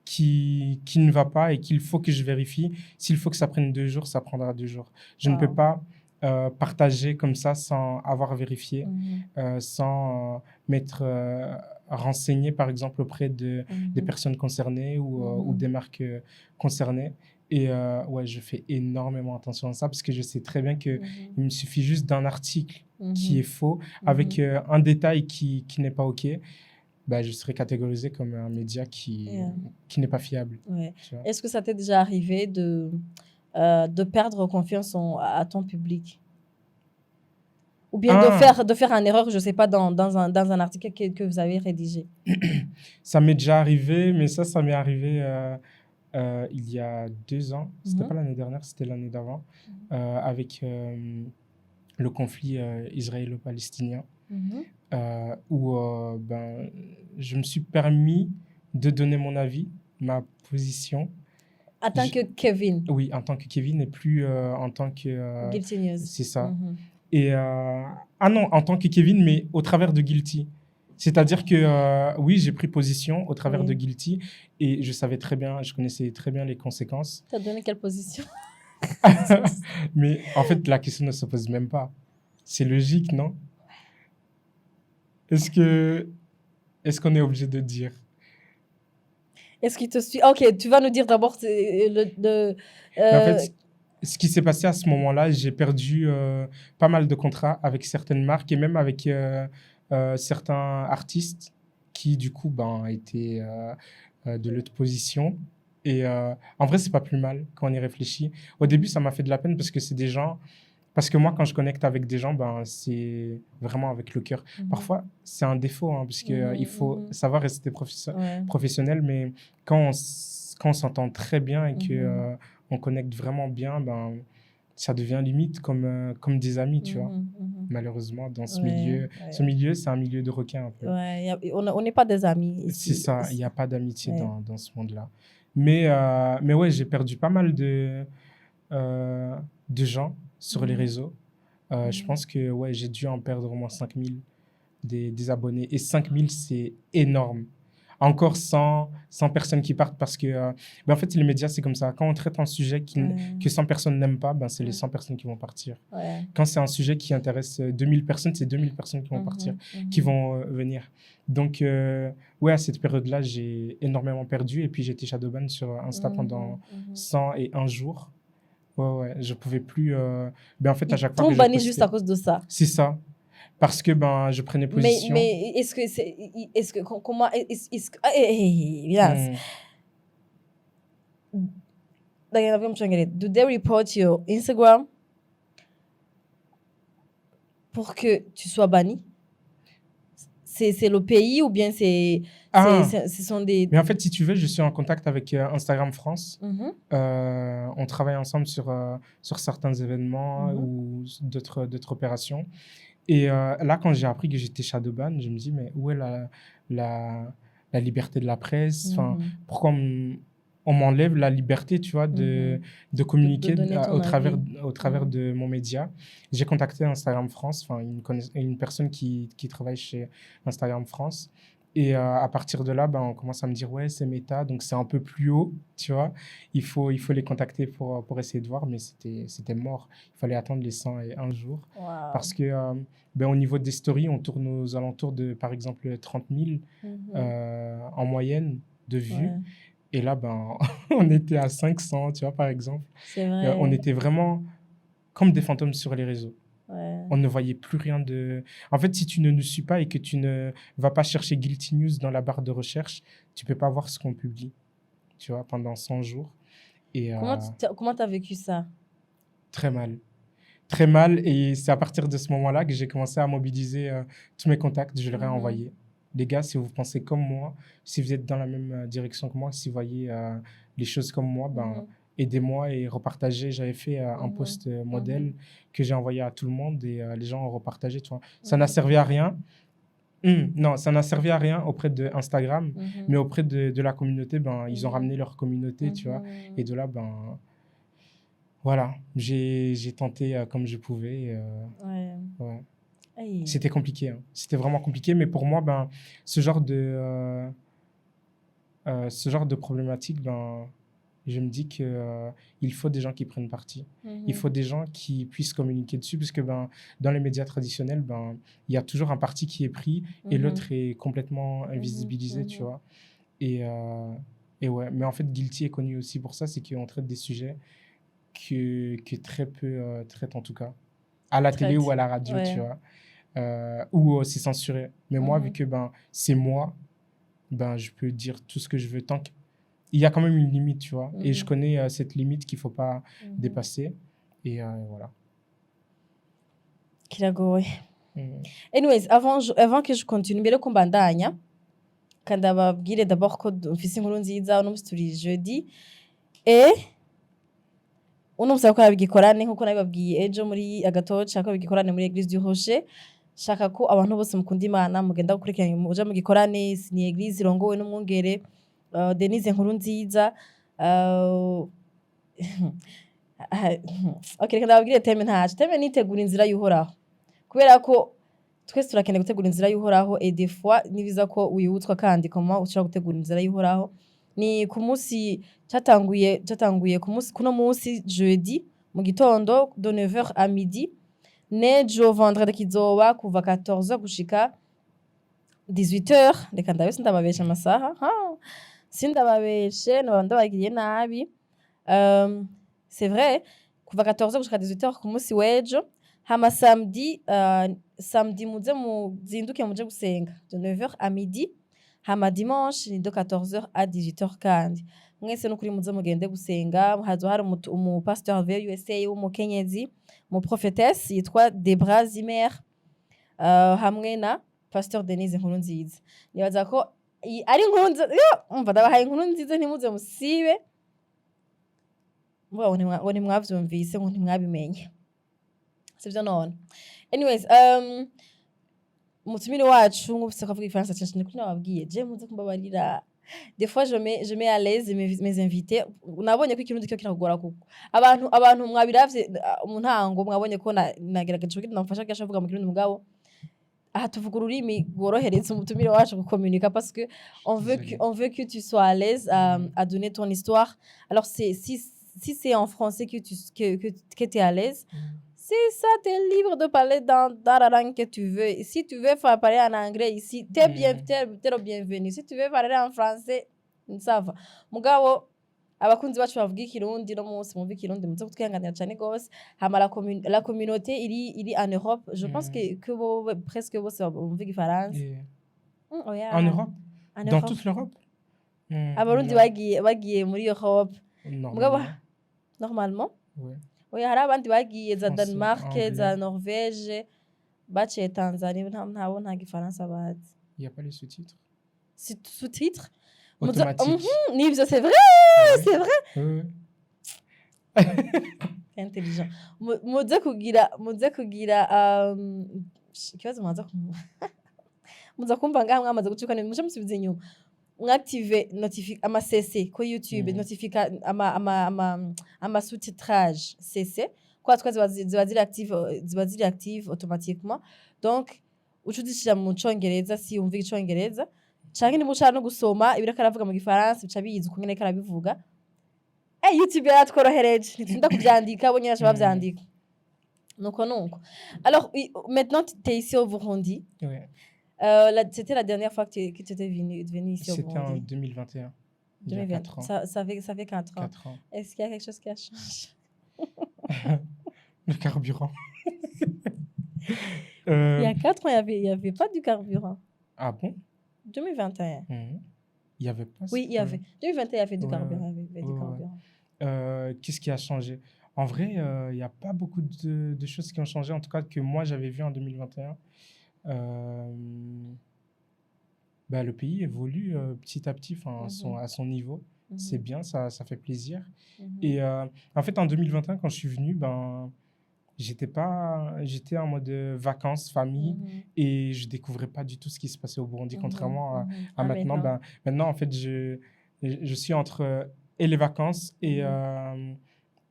qui ne va pas et qu'il faut que je vérifie, s'il faut que ça prenne 2 jours, ça prendra 2 jours. Je ne peux pas partager comme ça sans avoir vérifié, sans m'être renseigné par exemple auprès des personnes concernées ou des marques concernées. Et ouais, je fais énormément attention à ça parce que je sais très bien qu'il me suffit juste d'un article qui est faux avec un détail qui n'est pas OK. Bah, je serais catégorisé comme un média qui n'est pas fiable. Ouais. Est-ce que ça t'est déjà arrivé de perdre confiance à ton public? Ou bien de faire une erreur, je ne sais pas, dans un article que vous avez rédigé? Ça m'est déjà arrivé, mais ça m'est arrivé il y a 2 ans. C'était pas l'année dernière, c'était l'année d'avant, avec le conflit israélo-palestinien. Où je me suis permis de donner mon avis, ma position. En tant que Kevin? Oui, en tant que Kevin et plus en tant que... Guilty News. C'est ça. Et, non, en tant que Kevin, mais au travers de Guilty. C'est-à-dire que oui, j'ai pris position au travers de Guilty et je savais très bien, je connaissais très bien les conséquences. Tu as donné quelle position? Mais en fait, la question ne se pose même pas. C'est logique, non? Est-ce qu'on est obligé de dire? Est-ce qu'il te suit? Ok, tu vas nous dire d'abord En fait, ce qui s'est passé à ce moment-là, j'ai perdu pas mal de contrats avec certaines marques et même avec certains artistes qui, du coup, étaient de l'autre position. Et en vrai, c'est pas plus mal quand on y réfléchit. Au début, ça m'a fait de la peine parce que c'est des gens... Parce que moi, quand je connecte avec des gens, c'est vraiment avec le cœur. Parfois, c'est un défaut, hein, parce qu'il faut savoir rester professionnel, mais quand on s'entend très bien et qu'on connecte vraiment bien, ça devient limite comme des amis, tu vois. Malheureusement, dans ce milieu. Ce milieu, c'est un milieu de requins, un peu. Ouais, on n'est pas des amis ici. C'est ça, il n'y a pas d'amitié dans ce monde-là. Mais ouais, j'ai perdu pas mal de gens sur les réseaux. Je pense que ouais, j'ai dû en perdre au moins 5000 des abonnés. Et 5000, c'est énorme. Encore 100 personnes qui partent parce que... en fait, les médias, c'est comme ça. Quand on traite un sujet que 100 personnes n'aiment pas, c'est les 100 personnes qui vont partir. Quand c'est un sujet qui intéresse 2000 personnes, c'est 2000 personnes qui vont partir, qui vont venir. Donc, ouais, à cette période-là, j'ai énormément perdu. Et puis, j'étais shadowban sur Insta pendant 101 jours. Ouais, je pouvais plus... en fait, à chaque fois que je banni juste à cause de ça. C'est ça. Parce que je prenais position. Mais est-ce que c'est... Est-ce que... Comment... Est-ce que... Do they report your Instagram pour que tu sois banni? C'est le pays ou bien ce sont des... Mais en fait, si tu veux, je suis en contact avec Instagram France. On travaille ensemble sur certains événements ou d'autres opérations. Et là, quand j'ai appris que j'étais shadowban, je me dis, mais où est la liberté de la presse? Pourquoi on m'enlève la liberté, tu vois, de communiquer au travers de mon média? J'ai contacté Instagram France, une personne qui travaille chez Instagram France. Et à partir de là, ben, on commence à me dire, ouais, c'est méta, donc c'est un peu plus haut, tu vois. Il faut les contacter pour essayer de voir, mais c'était mort. Il fallait attendre les 101 jours. Wow. Parce que, ben, au niveau des stories, on tourne aux alentours de, par exemple, 30 000 en moyenne de vues. Ouais, Et là, ben, on était à 500, tu vois, par exemple. c'est On vrai. était vraiment comme des fantômes sur les réseaux. Ouais. On ne voyait plus rien de... En fait, si tu ne nous suis pas et que tu ne vas pas chercher Guilty News dans la barre de recherche, tu peux pas voir ce qu'on publie, tu vois, pendant 100 jours. Et Comment t'as vécu ça? très mal. Très mal. Et c'est à partir de ce moment-là que j'ai commencé à mobiliser tous mes contacts. Je leur ai envoyé. Les gars, si vous pensez comme moi, si vous êtes dans la même direction que moi, si vous voyez les choses comme moi, ben, aidez-moi et repartagez. J'avais fait un post modèle que j'ai envoyé à tout le monde et les gens ont repartagé. Tu vois. Ça n'a servi à rien. Non, ça n'a servi à rien auprès de Instagram, mais auprès de la communauté, ben, ils ont ramené leur communauté, tu vois. Et de là, ben, voilà, j'ai tenté comme je pouvais. Ouais. Ouais. Aïe. C'était compliqué, hein. C'était vraiment compliqué, mais pour moi, ben, ce genre de problématique, ben, je me dis que il faut des gens qui prennent parti. Il faut des gens qui puissent communiquer dessus, parce que ben, dans les médias traditionnels, ben, il y a toujours un parti qui est pris et l'autre est complètement invisibilisé, tu vois. Et ouais, mais en fait, Guilty est connu aussi pour ça, c'est qu'on traite des sujets que très peu traitent, en tout cas, à la télé ou à la radio, tu vois. Ou c'est censuré. Mais moi, vu que ben, c'est moi, ben, je peux dire tout ce que je veux tant qu'il y a quand même une limite, tu vois. Et je connais cette limite qu'il ne faut pas dépasser. Et voilà. Kiragoye. Anyways, avant que je continue, mbere ko mbandanya, kandababwire d'abord ko mfise inkuru nziza uno musi turi jeudi. Uno musi ko bigikorane nkuko nabibabwiye ejo muri agatoca ko bigikorane muri Église du Rocher. Shaka ko abantu bose mukunda Imana mugenda gukurikirana muja mu gikorane, ni Église irongowe n'umwungere Denise Nkurunziza. Okay, reka ndababwire teme ntacu. Teme nitegura inzira y'uhoraho. Kubera ko twese turakeneye gutegura inzira y'uhoraho et des fois nibiza ko wibutswa kandi koma ushaka gutegura inzira y'uhoraho. Ni ku munsi cyatanguye ku munsi kuno munsi jeudi mu gitondo de 9h à midi. Nejo vendredi kizoba kuva 14h gushika 18h. Reka ndabe sindababesha amasaha. Sindababeshe ndabagiriye nabi. C'est vrai, kuva 14h gushika 18h ku munsi w'ejo. Hama samedi muze muzinduke muje gusenga de 9h à midi. Hama dimanche ni de 14h à 18h kandi. Mwese nukuri muze mugende gusenga, hazo hari umu pasteur ve USA w'umukenyezi, mu prophetess yitwa Debra Zimmer, hamwe na pasteur Denise Nkurunziza. Nibaza ko ari inkuru nziza, umva ndabahaye inkuru nziza ntimuze musibe. Ngo ntimwavyumvise, ngo ntimwabimenye. Sivyo none. Anyways, mutumire wacu nk'ufise kavuga ifaransa cyane cyane kuri nababwiye je muze kumbabarira. Des fois je mets à l'aise mes invités. Nabonye ko ikirundi cyo kirakugora kuko abantu mwabiravye mu ntango mwabonye ko nagerageje kugira namfasha gasha vuga mu kirundi mugabo aha tuvuga ururimi rworohereza umutumire wacu gucommuniquer parce que on veut que tu sois à l'aise à donner ton histoire. Alors si c'est en français que tu es à l'aise, c'est ça, tu es libre de parler dans la langue que tu veux. Et si tu veux parler en anglais ici, t'es le bienvenu. Si tu veux parler en français, ça va. Mugabo, abakunzi bacu bavuga ikirundi no munsi mumva ikirundi muze kutwihanganira cyane gose. Hama la communauté il en Europe, je pense que presque bose bumva igifaransa. Oh yeah. En Europe? Dans toute l'Europe? Abarundi bagiye muri Europe. Mugabo normalement? Ouais. Oui, hari abandi bagiye za Denmark, za Norvège, baciye Tanzania, ntabo nta gifaransa bazi. Il y a pas les sous-titres? Sous-titres? Automatique. Nivyo, c'est vrai, ouais. C'est vrai. Oui. Intelligent. Muze kugira ikibazo muza kumva ngaha mwamaze gucukana mushe musubize inyuma. Mwactive ama CC ko YouTube notifika ama sous-titrage CC kwa ziba ziri active automatiquement. Donc ucudishira mu congereza si umva icongereza canke nimushaka no gusoma ibiriko aravuga mu gifaransa bica biyizi uko nyene karabivuga YouTube yaratworohereje ntitunda kuvyandika bo nyene bavyandika nuko. Alors maintenant tu es ici au Burundi. Ouais. C'était la dernière fois que tu étais venu ici au Burundi. C'était en 2021. Il y a 4 ans. Ça fait 4 ans. 4 ans. Est-ce qu'il y a quelque chose qui a changé? Le carburant. Il y a 4 ans, il y avait pas du carburant. Ah bon? 2021. Il y avait pas. Oui, il y avait. 2021, il y avait du carburant. Il y avait du carburant. Qu'est-ce qui a changé? En vrai, il n'y a pas beaucoup de choses qui ont changé, en tout cas que moi j'avais vu en 2021. Le pays évolue petit à petit à son niveau. C'est bien, ça fait plaisir. Et en fait, en 2021, quand je suis venu, j'étais en mode vacances, famille, et je découvrais pas du tout ce qui se passait au Burundi, contrairement à maintenant. Maintenant, en fait, je suis entre et les vacances et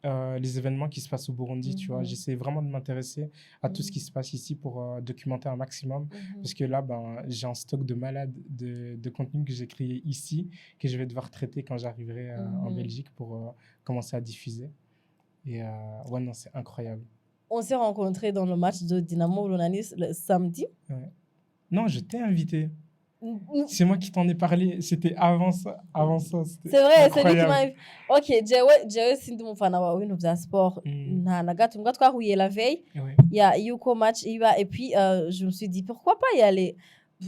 les événements qui se passent au Burundi, tu vois. J'essaie vraiment de m'intéresser à tout ce qui se passe ici pour documenter un maximum. Parce que là, j'ai un stock de malades de contenu que j'ai créé ici, que je vais devoir traiter quand j'arriverai en Belgique pour commencer à diffuser. Et ouais, non, c'est incroyable. On s'est rencontrés dans le match de Dynamo Lunani le samedi. Ouais. Non, je t'ai invité. C'est moi qui t'en ai parlé. C'était avant ça. C'est vrai, c'est lui qui m'a invité. Ok, jewe sindi mufana wa ibintu vya sport. Nta na gato mbwa twahuye la veille. Il y a eu match iba et puis je me suis dit pourquoi pas y aller.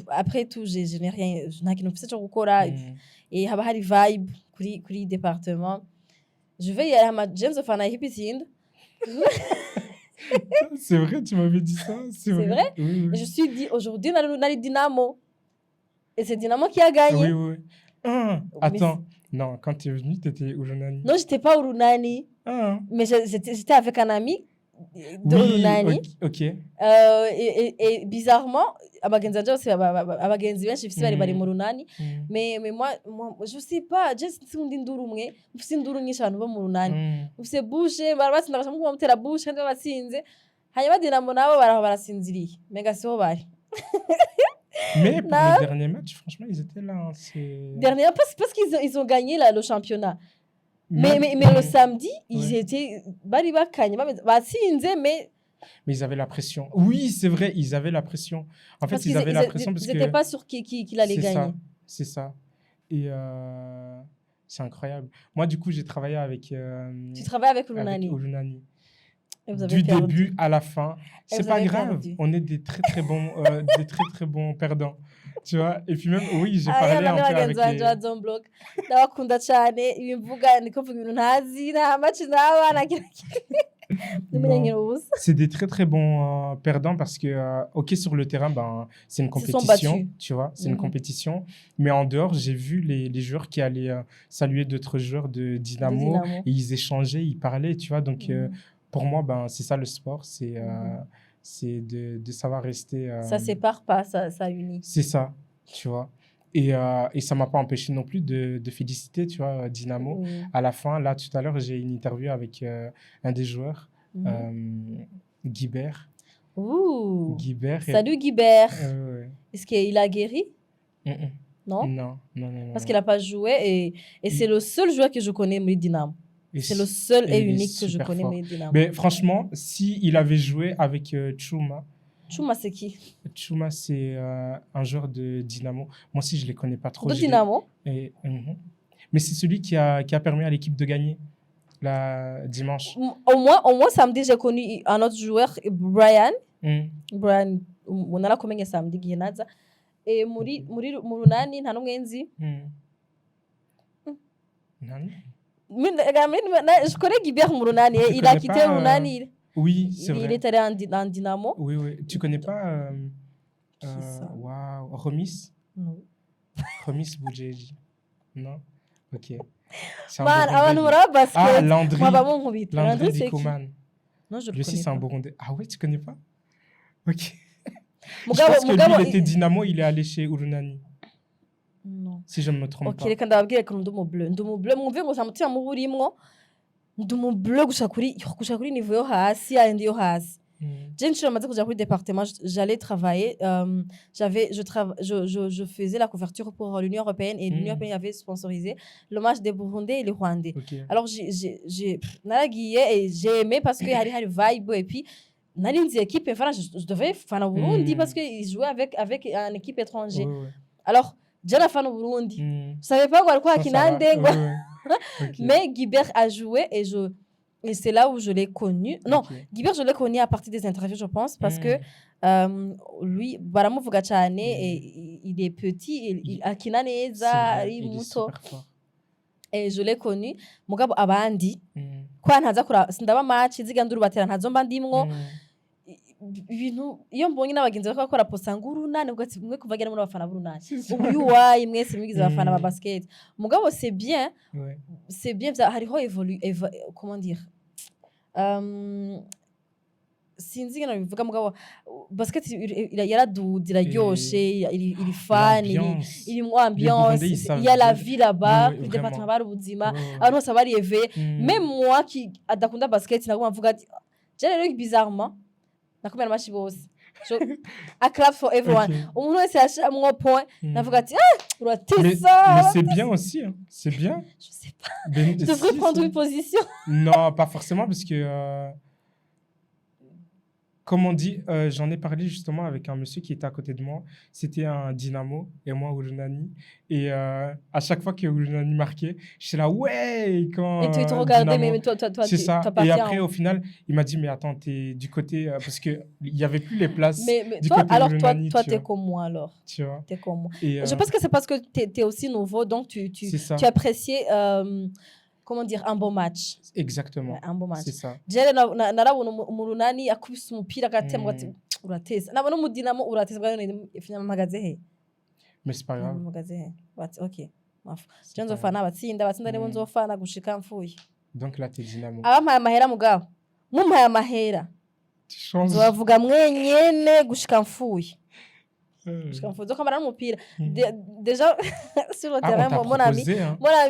Après tout, je n'ai rien, nta kintu mfise cyo gukora et haba hari vibe kuri département. Je vais y aller à James Fana Hippisinda. C'est vrai, tu m'avais dit ça. C'est vrai. Oui. Je me suis dit aujourd'hui on a le Dynamo. Et c'est Dynamo qui a gagné. Oui. Attends. Non, quand tu es venu, tu étais au Lunani. Non, je n'étais pas au Lunani. Mais j'étais avec un ami de Lunani. Ok. Et bizarrement, abagenzi benshi bifise bari mu Lunani. Mais moi, je sais pas, just sindi nduru umwe, mfise induru nyinshi abantu bo mu Lunani. Mfise bouche, barabatsinda bashaka kumutera bouche kandi batsinze. Hanyuma Dynamo nabo baraho barasinziriye. Mega siho bari. Mais pour le dernier match, franchement, ils étaient là. Dernier, parce qu'ils ont gagné là, le championnat. Mais le samedi, ils étaient... mais ils avaient la pression. Oui, c'est vrai, ils avaient la pression. En fait, ils avaient la pression parce qu'ils n'étaient pas sûrs qu'il allait gagner. C'est ça. Et c'est incroyable. Moi, du coup, j'ai travaillé avec... Tu travailles avec Lunani. Du début à la fin. C'est pas grave. On est des très très bons perdants. Tu vois. Et puis même, oui, j'ai parlé un peu avec c'est des très très bons perdants parce que, ok, sur le terrain, c'est une compétition. Tu vois, c'est une compétition. Mais en dehors, j'ai vu les joueurs qui allaient saluer d'autres joueurs de Dynamo. Et ils échangeaient, ils parlaient, tu vois. Donc, pour moi, c'est ça le sport, c'est de savoir rester... ça sépare pas, ça unit. C'est ça, tu vois. Et ça ne m'a pas empêché non plus de féliciter, tu vois, Dynamo. À la fin, là, tout à l'heure, j'ai une interview avec un des joueurs, Guibert. Ouh. Guibert. Salut Guibert. Est-ce qu'il a guéri? Non? Non. Parce qu'il n'a pas joué et c'est le seul joueur que je connais, Dynamo. C'est le seul et unique que je connais, mais franchement, s'il avait joué avec Chouma... Chouma, c'est qui? Chouma, c'est un joueur de Dynamo. Moi aussi, je ne les connais pas trop. De Dynamo? Mais c'est celui qui a permis à l'équipe de gagner dimanche. Au moins, samedi, j'ai connu un autre joueur, Brian. Brian, on a la communion samedi, Gienaza. Et Murunani, nta numwe nzi. Je connais Guibert Mourunani, il a quitté Mourunani. Oui, c'est vrai. Il est allé en Dynamo. Oui. Tu connais pas Remis? Non. Remis Boudjeji? Non? Ok. Landry. Landry Dikoman. Non, je le connais pas. Lui aussi, c'est un Burundais. Ah ouais, tu connais pas? Ok. Je pense que lui, il était Dynamo, il est allé chez Urunani. Non. Si je ne me trompe pas. Ok, reka ndababwire ko ndumu bleu mwumve ngo samutima muburimwo ndumu bleu gushaka kuri niveau yo hasi yandi yo hasi J'ai une chose, on m'a dit que j'avais le département, j'allais travailler. Je faisais la couverture pour l'Union européenne et l'Union européenne avait sponsorisé le match des Burundais et les Rwandais. Ok. Alors, naragiye et j'ai aimé parce qu'il y a une vibe et puis nari nzi équipe enfin je devais faire au Burundi parce qu'ils jouaient avec une équipe étrangère. Ouais. Alors, j'ai la fan au Burundi. Je savais pas quoi Kinande. Mais Guibert a joué et c'est là où je l'ai connu. Non, Guibert, je l'ai connu à partir des interviews, je pense, parce que lui, baramuvuga cyane et il est petit, il akina neza, il muto. Et je l'ai connu. Mugabo abandi, kwa ntaza kura sindaba match ziganduru batera ntazo mba ndimwo. Ibintu iyo mbonye n'abagenzi bako bakora posta ngurunane ubwatsi bumwe kuvagira muri abafana burunane ubu UI mwese mwigize abafana ba basket mugabo c'est bien hariho comment dire sinzi ngena bivuga mugabo basket yaraduze iraryoshe iri fan iri mu ambiance il y a la vie là-bas le département bari ubuzima abantu bose bari éveillé même moi qui adakunda basket nagomba mvuga ati rero bizarrement nakumera amashi bose a clap for everyone umuntu wese yashamwo point navuga ati uratisa mais c'est bien aussi hein. C'est bien je sais pas tu devrais prendre une position non pas forcément parce que comme on dit, j'en ai parlé justement avec un monsieur qui était à côté de moi. C'était un Dynamo et moi Urunani. Et à chaque fois que Urunani marquait, j'étais là, ouais quand et tu te regardais, mais toi, c'est ça. Et après, au final, il m'a dit, mais attends, t'es du côté... parce qu'il n'y avait plus les places mais du toi, côté alors Urunani. Toi, t'es comme moi alors. Tu vois. T'es comme moi. Et, je pense que c'est parce que t'es aussi nouveau, donc tu appréciais... comment dire, un bon match. Exactement. Un bon match. C'est ça. Jere narabona umurunani akubise umupira gatema ati urateza. Nabona umudinamo urateza finalement magaze he. Mais c'est pas grave. Magaze he. OK. Mafu. Je nzofana abatsinda nibo nzofana gushika mfuye. Donc là t'es Dynamo. Abampaye amahera mugabo. Mumpaye amahera. Nzovuga mwenyene gushika mfuye. Gushika mfuye zo kamera n'umupira. Déjà sur le terrain mon ami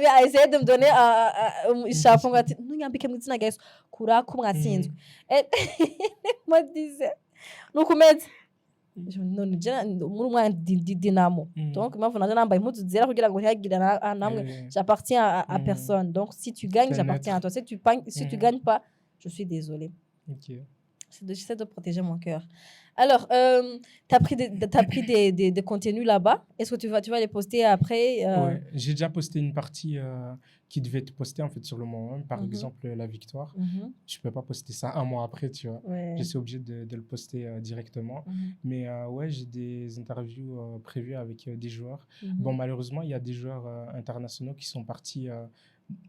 a essayé de me donner un chapeau ngati nunyambike mu izina Yesu kurako mwatsinzwe. Moi disais nukumeze none je muri mwa Dynamo. Donc moi naje nambaye impuzu zera kugira ngo ntiyagira namwe j'appartiens à personne. Donc si tu gagnes j'appartiens à toi. Si tu gagnes pas, je suis désolée. OK. J'essaie de protéger mon cœur. Alors, t'as pris des contenus là-bas. Est-ce que tu vas les poster après Ouais, j'ai déjà posté une partie qui devait être postée en fait sur le moment même. Par exemple, la victoire. Je peux pas poster ça un mois après, tu vois. Ouais. Je suis obligé de le poster directement. Mais ouais, j'ai des interviews prévues avec des joueurs. Bon, malheureusement, il y a des joueurs internationaux qui sont partis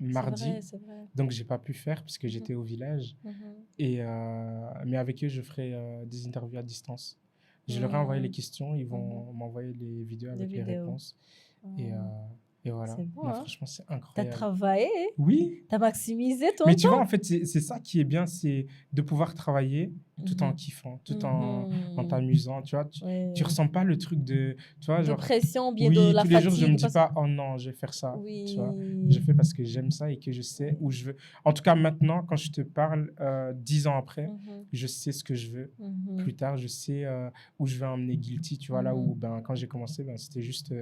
mardi. C'est vrai. Donc, j'ai pas pu faire parce que j'étais au village. Et, mais avec eux, je ferai des interviews à distance. Je leur ai envoyé les questions, ils vont m'envoyer les vidéos avec les réponses. Et voilà. C'est bon, non, franchement, c'est incroyable. T'as travaillé. Oui. T'as maximisé ton temps. Mais tu vois, en fait, c'est ça qui est bien, c'est de pouvoir travailler tout en kiffant, tout en t'amusant, tu vois. Tu ressens pas le truc de, tu vois, genre... De pression, bien oui, de la tous fatigue. Les jours, je me dis pas, oh non, je vais faire ça, tu vois. Je fais parce que j'aime ça et que je sais où je veux. En tout cas, maintenant, quand je te parle, 10 ans après, je sais ce que je veux. Plus tard, je sais où je veux emmener Guilty, tu vois, là où, quand j'ai commencé, c'était juste...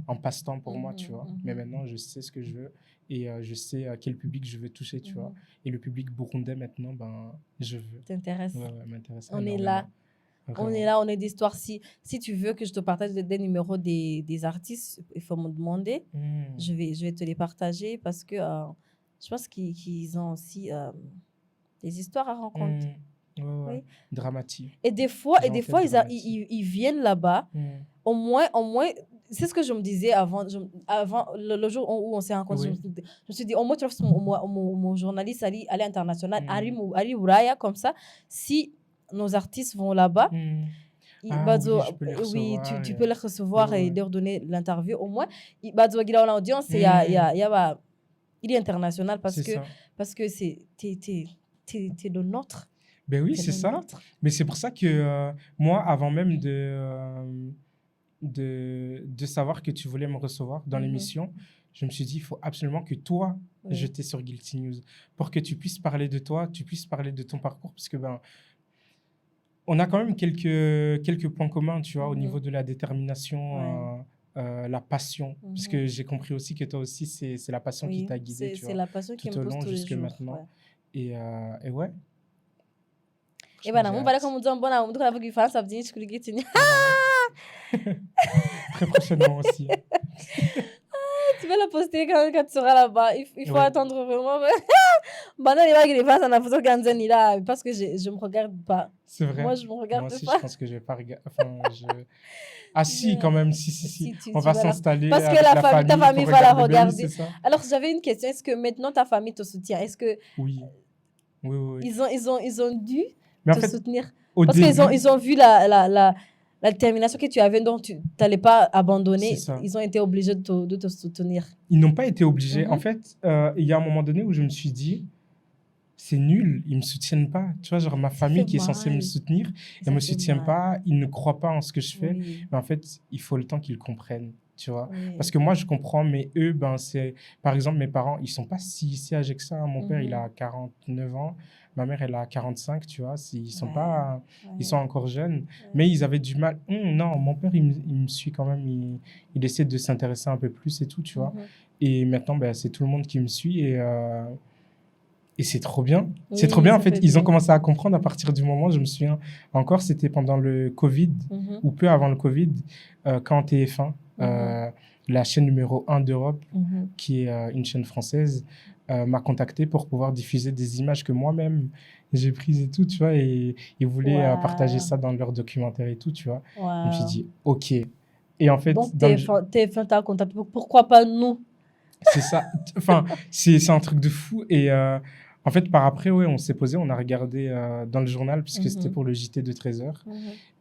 en passe-temps pour moi, tu vois. Mais maintenant, je sais ce que je veux et je sais quel public je veux toucher, tu vois. Et le public burundais, maintenant, je veux. T'intéresse. Ouais, m'intéresse. On est là. Vraiment. On est là, on est d'histoire. Si tu veux que je te partage des numéros des artistes, il faut me demander. Je vais te les partager parce que je pense qu'ils ont aussi des histoires à raconter. Oui. Dramatique. Et des fois, ils viennent là-bas. Au moins, c'est ce que je me disais avant le jour où on s'est rencontrés. Je me suis dit, au moins, tu vois, mon journaliste aller international, Ali Ouraya, comme ça, si nos artistes vont là-bas, tu peux les recevoir et leur donner l'interview. Au moins, il y a l'audience, il est international parce que t'es le nôtre. Ben oui, c'est ça. Mais c'est pour ça que moi, avant même de savoir que tu voulais me recevoir dans l'émission, je me suis dit, il faut absolument que toi, Oui. jeter sur Guilty News pour que tu puisses parler de toi, tu puisses parler de ton parcours, parce que ben, on a quand même quelques points communs, tu vois, au niveau de la détermination, Ouais. la passion. Parce que j'ai compris aussi que toi aussi, c'est la passion qui Oui, t'a guidé, tu c'est vois, la passion qui tout me au pousse long tous les jusque jours. Ouais. maintenant. Et ouais, Et franchement, bana, j'ai mun bari ko hâte. muzambona umuntu aravuga igifaransa byinshi kuri Gitinya. Ouais. Très prochainement aussi. Tu vas la poster quand tu seras là-bas. Il faut Ouais, attendre vraiment. Bana, il va que les faces en affaire Ganzanira parce que je me regarde pas. c'est vrai. Moi, je me Moi regarde aussi, je pas. pense que je vais pas regarder. Enfin, Ah si, quand Mais, même, si. si On tu va vas là. s'installer Parce que avec la ta famille pour famille va la regarder. Ben oui, c'est regarder. ça. Alors, j'avais une question. Est-ce que maintenant ta famille te soutient? Est-ce que Oui, oui. ils ont dû Mais en te fait, soutenir? au Parce qu'ils début, ont vu la détermination que tu avais, donc tu n'allais pas c'est abandonner. ça. Ils ont été obligés de te soutenir. Ils n'ont pas été obligés. En Mhm. fait, il y a un moment donné où je me suis dit, c'est nul, ils me soutiennent pas. Tu vois, genre ma Ça fait famille qui est censée me mal. soutenir, elle Ça me fait soutient mal. pas, ils ne croient pas en ce que je fais. Oui, Mais en fait, il faut le temps qu'ils comprennent, tu vois. Parce oui. que moi, je comprends, mais eux, ben, c'est... Par exemple, mes parents, ils sont pas si âgés que ça, hein. Mon père, il Mhm. a 49 ans. Ma mère, elle a 45, tu vois. Ils sont Ouais, pas... Ils sont ouais, encore jeunes. ouais. Mais ils avaient du mal. Non, mon père, il me suit quand même. Il essaie de s'intéresser un peu plus et tout, tu vois. Mhm. Et maintenant, ben, c'est tout le monde qui me suit. Et c'est trop bien. C'est trop Oui, bien. En ça fait, fait ils ont bien. commencé à comprendre à partir du moment, je me souviens encore, c'était pendant le Covid, Mhm. ou peu avant le Covid, quand TF1, Mhm. la chaîne numéro 1 d'Europe, Mhm. qui est une chaîne française, m'a contacté pour pouvoir diffuser des images que moi-même j'ai prises et tout, tu vois, et ils voulaient partager Wow. ça dans leur documentaire et tout, tu vois. Je me suis Wow. dit, OK. Et en fait, Donc, TF1 t'a contacté. Pourquoi pas nous? c'est ça. Enfin, c'est un truc de fou. Et en fait, par après, ouais, on s'est posé, on a regardé dans le journal, puisque c'était Mhm. pour le JT de 13h. Mhm.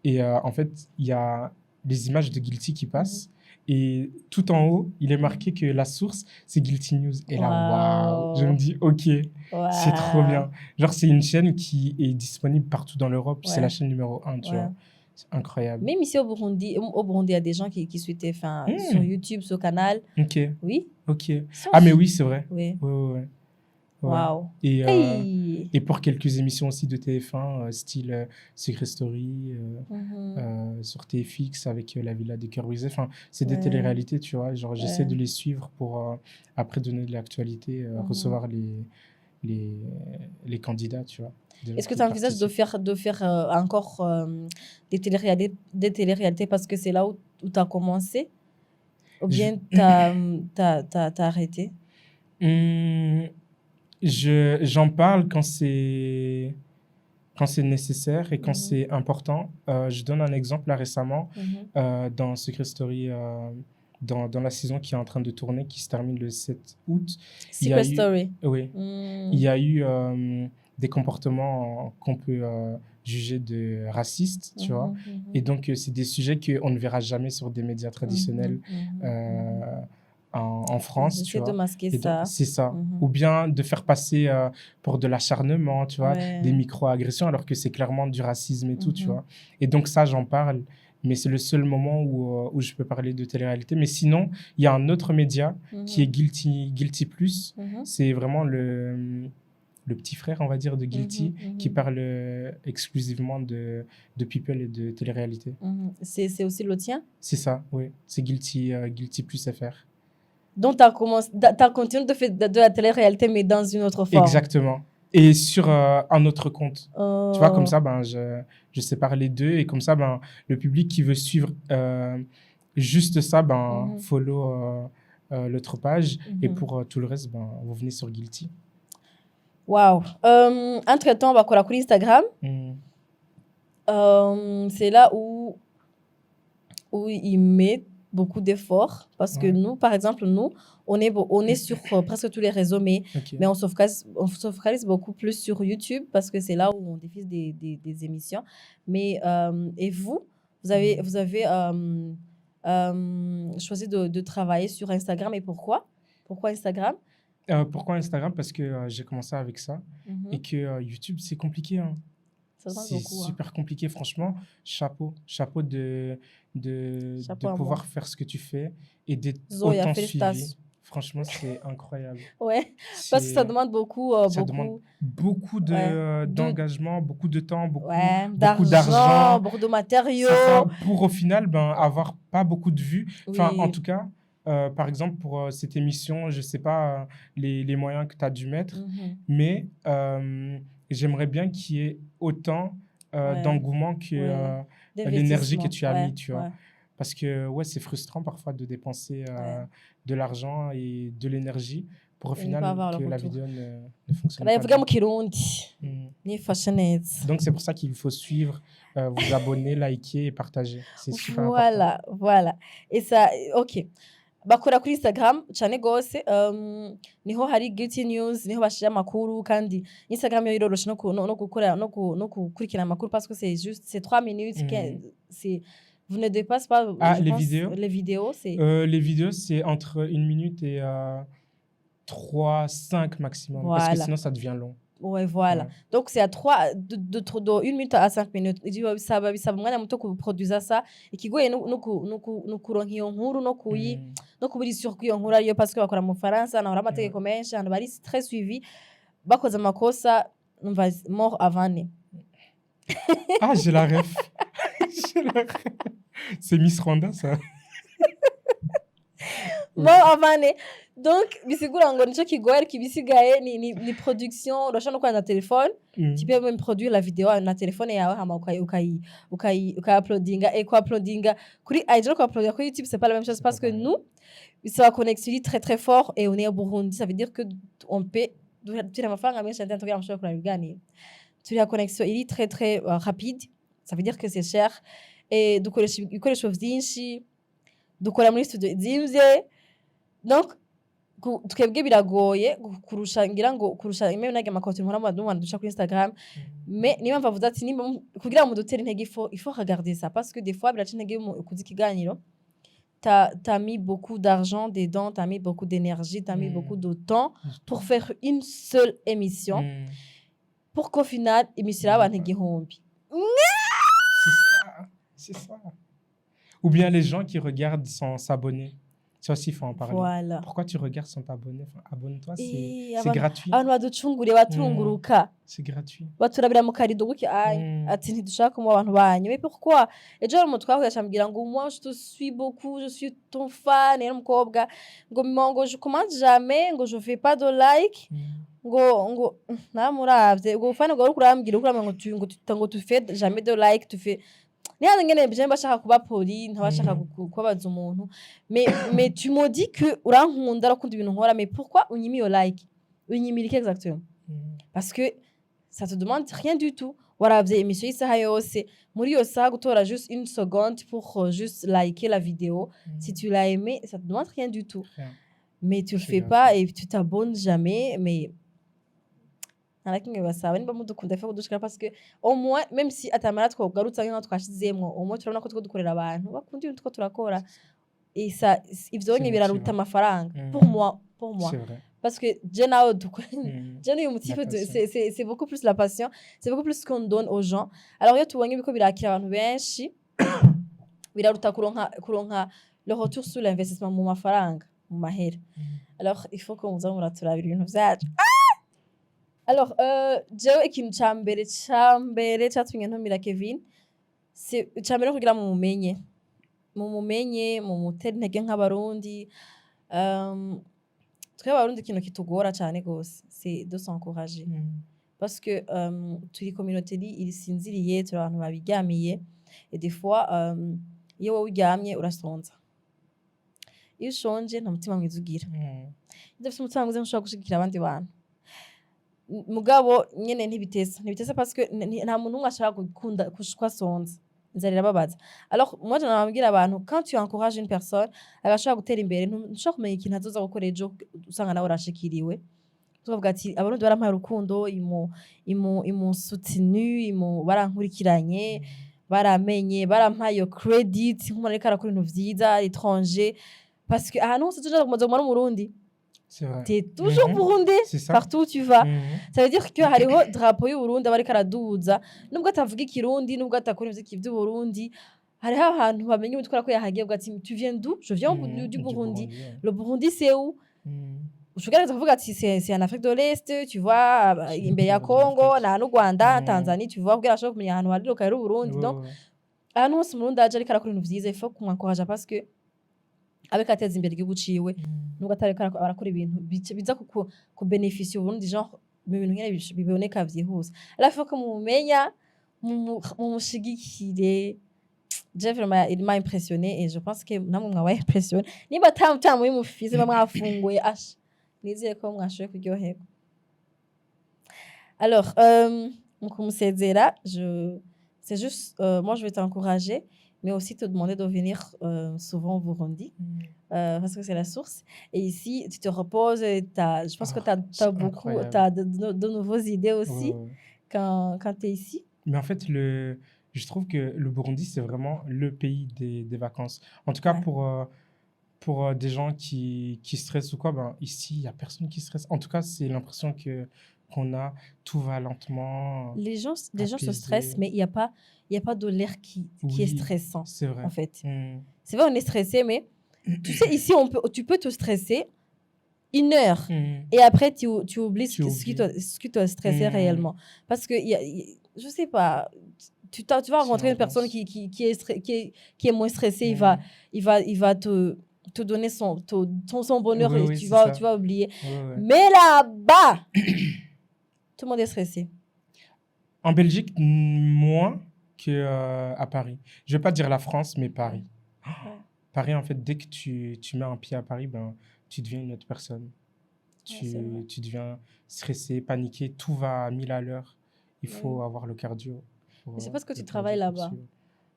Et en fait, il y a les images de Guilty qui Mhm. passent. Et tout en haut, il est marqué que la source, c'est Guilty News. Et là, waouh, je me Wow. dis, OK, c'est trop Wow. bien. Genre, c'est une chaîne qui est disponible partout dans l'Europe. C'est la Ouais. chaîne numéro 1, tu Ouais. vois. C'est incroyable. Même ici au Burundi, il y a des gens qui suivent TF1 sur Hmm, YouTube, sur Canal. OK, Oui. OK. Ils sont Ah, mais oui, c'est vrai. Oui. Ouais. Ouais. Wow. Et, Hey. et pour quelques émissions aussi de TF1, style Secret Story, Mhm. sur TFX avec La Villa des Cœurs Brisés. Enfin, c'est des Ouais. téléréalités, tu vois. Genre, j'essaie Ouais. de les suivre pour après donner de l'actualité, Mhm. recevoir les, les candidats, tu vois, Est-ce que qui tu envisages participent. de faire encore des téléréalités parce que c'est là où tu as commencé ou Je, bien t'as arrêté? Hum, j'en parle quand c'est nécessaire et quand Mhm. c'est important. Je donne un exemple là récemment Mhm. dans Secret Story, dans la saison qui est en train de tourner, qui se termine le 7 août. Il y a Secret eu, Story. oui, il y a eu des comportements qu'on peut juger de racistes, tu vois. Et donc, c'est des sujets qu'on ne verra jamais sur des médias traditionnels en Ils France, tu essaient de vois. masquer Et donc, ça. c'est ça. Ou bien de faire passer pour de l'acharnement, tu vois, des Ouais. micro-agressions, alors que c'est clairement du racisme et tout, tu Mhm. vois. Et donc, ça, j'en parle. Mais c'est le seul moment où je peux parler de télé-réalité. Mais sinon, il y a un autre média qui est Guilty Plus. Mhm. C'est vraiment le petit frère, on va dire, de Guilty, qui parle exclusivement de People et de télé-réalité. C'est aussi le tien? C'est ça, oui. C'est Guilty Plus FR. Donc, t'as continué de faire de la télé-réalité, mais dans une autre forme. Exactement. Et sur un autre compte. Tu vois, comme Oh. ça, ben, je sépare les deux. Et comme ça, ben, le public qui veut suivre juste ça, ben, follow l'autre page. Et pour tout le reste, ben, vous venez sur Guilty. Wow. Entre-temps, on va coller sur Instagram. C'est là où ils mettent beaucoup d'efforts. Parce que Ouais. nous, par exemple, on est sur presque tous les réseaux, mais Ok. on se focalise beaucoup plus sur YouTube parce que c'est là où on diffuse des émissions. Mais, et vous avez choisi de travailler sur Instagram. Et pourquoi? Pourquoi Instagram? Pourquoi Instagram? Parce que j'ai commencé avec ça. Et que YouTube, c'est compliqué, hein. Ça demande C'est beaucoup. Hein. super compliqué, franchement. Chapeau de Chapeau à pouvoir moi. faire ce que tu fais et d'être Zoya, autant suivi. félicitations. Franchement, c'est incroyable. Ouais, parce que ça C'est demande beaucoup, Ça demande beaucoup ouais, d'engagement, beaucoup de temps, ouais, beaucoup d'argent, d'argent. beaucoup de C'est ça, matériaux. pour au final ben, avoir pas beaucoup de vues. Enfin, en Oui. tout cas, par exemple, pour cette émission, je sais pas les moyens que tu as dû mettre, Mhm. mais j'aimerais bien qu'il y ait autant Ouais, d'engouement que oui. l'énergie que D'investissement. tu as Ouais, mis, tu vois. ouais, Parce que ouais, c'est frustrant parfois de dépenser ouais. de l'argent et de l'énergie pour au Et ne pas final avoir le que la retour. vidéo ne fonctionne pas Karayivuga bien. mu Kirundi. Mm. Nifashe neza. Donc, c'est pour ça qu'il faut suivre, vous abonner, liker et partager. C'est super important. Voilà, voilà. Et ça, ok. Bakora kuri Instagram cyane gose, niho hari Guilty News, niho bashira amakuru kandi Instagram yo iroroshe no gukora no gukurikira amakuru parce que c'est juste c'est 3 minutes, Mm. c'est vous ne dépasse pas, Ah, je les pense vidéos? les vidéos c'est Les vidéos, c'est entre 1 minute et 3, 5 maximum. Parce que voilà. sinon, ça devient long. Ouais, voilà. Ouais. Donc c'est à 3 de 1 minute à 5 minutes. Igihe bisaba umwanya muto kuproduza ça ikigoye no kuronka iyo nkuru Mm. no kubiri sur iyo nkuru ariyo parce que bakora mu Faransa nahora amategeko menshi abantu bari très suivi bakoze amakosa umva mort avant né. Ah, j'ai la ref. J'ai la ref. C'est Miss Rwanda, ça. Oui. Mort avant né. Donc bisigura ngo nico kigoye kibisigaye ni production urashobora no kwana telefone. Mm. Tu peux même produire la vidéo na telefone yawe hama uploadinga et uploadinga kuri IG no uploadinga kuri YouTube c'est pas la même chose parce que nous ça connexion très très fort et on est au Burundi ça veut dire que on peut turi amafaranga menshi cyane tugira amashobora kuraba ibiganiro turi la connexion iri très très rapide ça veut dire que c'est cher et dukoresha ibikoresho vyinshi dukora muri studio zimvye donc twebwe biragoye kurusha ngira ngo kurusha imwe nage amakote nkora mu duca kuri Instagram mais niba mvavuze ati nimba kugira ngo dutere intege il faut regarder ça parce que des fois biraca intege kuzi kiganiro t'as mis beaucoup d'argent dedans, t'as mis beaucoup d'énergie, t'as mis beaucoup de temps pour faire une seule émission pour qu'au final émission abantu igihumbi. C'est ça. Ou bien les gens qui regardent sans s'abonner. Ça aussi, il faut en parler. Voilà. Pourquoi tu regardes sans t'abonner? Enfin, abonne-toi, c'est abantu gratuit. baducungure batunguruka C'est gratuit. baturabira mu karido guki ati ntidushaka mu abantu banyu mais pourquoi ejo hari umuntu twahuye acambwira ngo moi je te suis beaucoup je suis ton fan et umukobwa ngo je commande jamais ngo je fais pas de like ngo namuravye ngo fan ngo urambwira ngo tu fais jamais de like tu fais nihaze ngene bije mbashaka kuba poli ntabashaka kubabaza umuntu mais tu me dis que urankunda rakunda ibintu nkora mais pourquoi unyimi yo like unyimira exactement parce que ça te demande rien du tout waravye émission isaha yose muri yo saha gutora juste une seconde pour juste liker la vidéo si tu l'as aimé ça te demande rien du tout mais tu le fais pas et tu t'abonnes jamais mais narakinge basaba nimba mudukunda fe kudushikira parce que au moins même si atamara twogarutsa nka twashizemwo au moins turabona ko two dukorera abantu bakunda ibintu two turakora et ça ivyo nye biraruta amafaranga pour moi c'est vrai. Parce que c'est beaucoup plus la passion, c'est beaucoup plus ce qu'on donne aux gens. Alors iyo tubonye biko birakira abantu benshi biraruta kuronka le retour sur l'investissement mu mafaranga mu mahera. Alors il faut qu'on muza muraturabira ibintu vyacu. Alors jewe ikintu cambere catumye ntumira Kevin c'est cambere kugira mu mumenye mu mutera intege nk'abarundi twe abarundi ikintu kitugora cyane gose c'est de s'encourager parce que turi communauté iri sinziriye turi abantu babiryamiye et des fois iyo wowe uryamye urasonza iyo ushonje nta mutima mwiza ugira udafite umutima mwiza ntushobora gushigikira abandi bantu mugabo nyene ntibitesa parce que nta muntu umwe ashaka gukunda kwasonza inzara irababaza alors moi je nababwira abantu quand tu encourages une personne agashaka gutera imbere ntushaka kumenya ikintu azoza gukora ejo usanga nawe urashikiriwe tuvuga ati abarundi barampaye urukundo imu soutenu barankurikiranye baramenye barampaye yo credit nk'umuntu ariko arakora ibintu vyiza l'étranger parce que ahantu hose tuja kumaza mu Burundi c'est vrai. T'es toujours burundais partout où tu vas. Ça veut dire que hariho drapeau y'u Burundi abari karaduza nubwo atavuga ikirundi nubwo atakora imiziki y'u Burundi hariho ahantu bamenye utwara ko yahagiye bwati tu viens d'où? Je viens du Burundi. Le Burundi c'est où? ushobora kuvuga ati c'est en Afrique de l'Est, tu vois, imbere ya Congo, na n'u Rwanda, Tanzanie, tu vois, kugira ashobora kumenya ahantu hari lokari Burundi. Donc, ahantu hose Umurundi aje ariko arakora ibintu vyiza, il faut kumwankoraja parce que avec ateza imbere igihugu ciwe, nubwo atariko arakora ibintu biza ku bénéficier Uburundi, genre mu bintu nyene biboneka vyihuse. Alors, il faut que mumenya, mumushigikire. Jeff vraiment il m'a impressionné et je pense que namwe mwabaye impressionné. Niba tamu y'umufisi bamwafunguye ash. Nizeye ko mwashoboye kuryoherwa. Alors, mu kumusezera, c'est juste moi je vais t'encourager mais aussi te demander de venir souvent au Burundi parce que c'est la source et ici tu te reposes je pense que tu as beaucoup de nouvelles idées aussi quand tu es ici. Mais en fait je trouve que le Burundi c'est vraiment le pays des vacances. En tout cas pour des gens qui stressent ou quoi, ben ici il y a personne qui stresse. En tout cas, c'est l'impression qu'on a, tout va lentement. Les gens se stressent, mais il y a pas de l'air qui est stressant. C'est vrai. En fait. C'est vrai, on est stressé, mais tu sais, ici, tu peux te stresser 1 heure et après, tu oublies ce qui te stressait réellement. Parce que, je sais pas, tu vas rencontrer une personne qui est moins stressée, il va te donner son bonheur et tu vas oublier. Mais là-bas, tout le monde est stressé. En Belgique, moins qu'à Paris. Je ne vais pas dire la France, mais Paris. Paris, en fait, dès que tu mets un pied à Paris, ben, tu deviens une autre personne. Tu deviens stressé, paniqué, tout va à 1000 à l'heure. Il faut avoir le cardio. Mais c'est parce que tu travailles là-bas.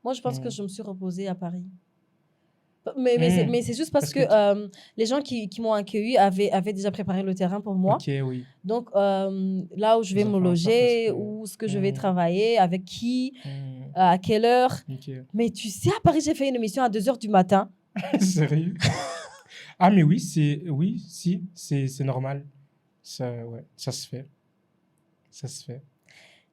Moi, je pense que je me suis reposée à Paris. Mais c'est juste parce que les gens qui m'ont accueilli avaient déjà préparé le terrain pour moi. Ok, oui. Donc, là où je vais me loger, où est-ce que je vais travailler, avec qui, à quelle heure. Mais tu sais, à Paris, j'ai fait une émission à 2h du matin. Sérieux? Ah, mais oui, c'est normal. Ça se fait. Ça se fait.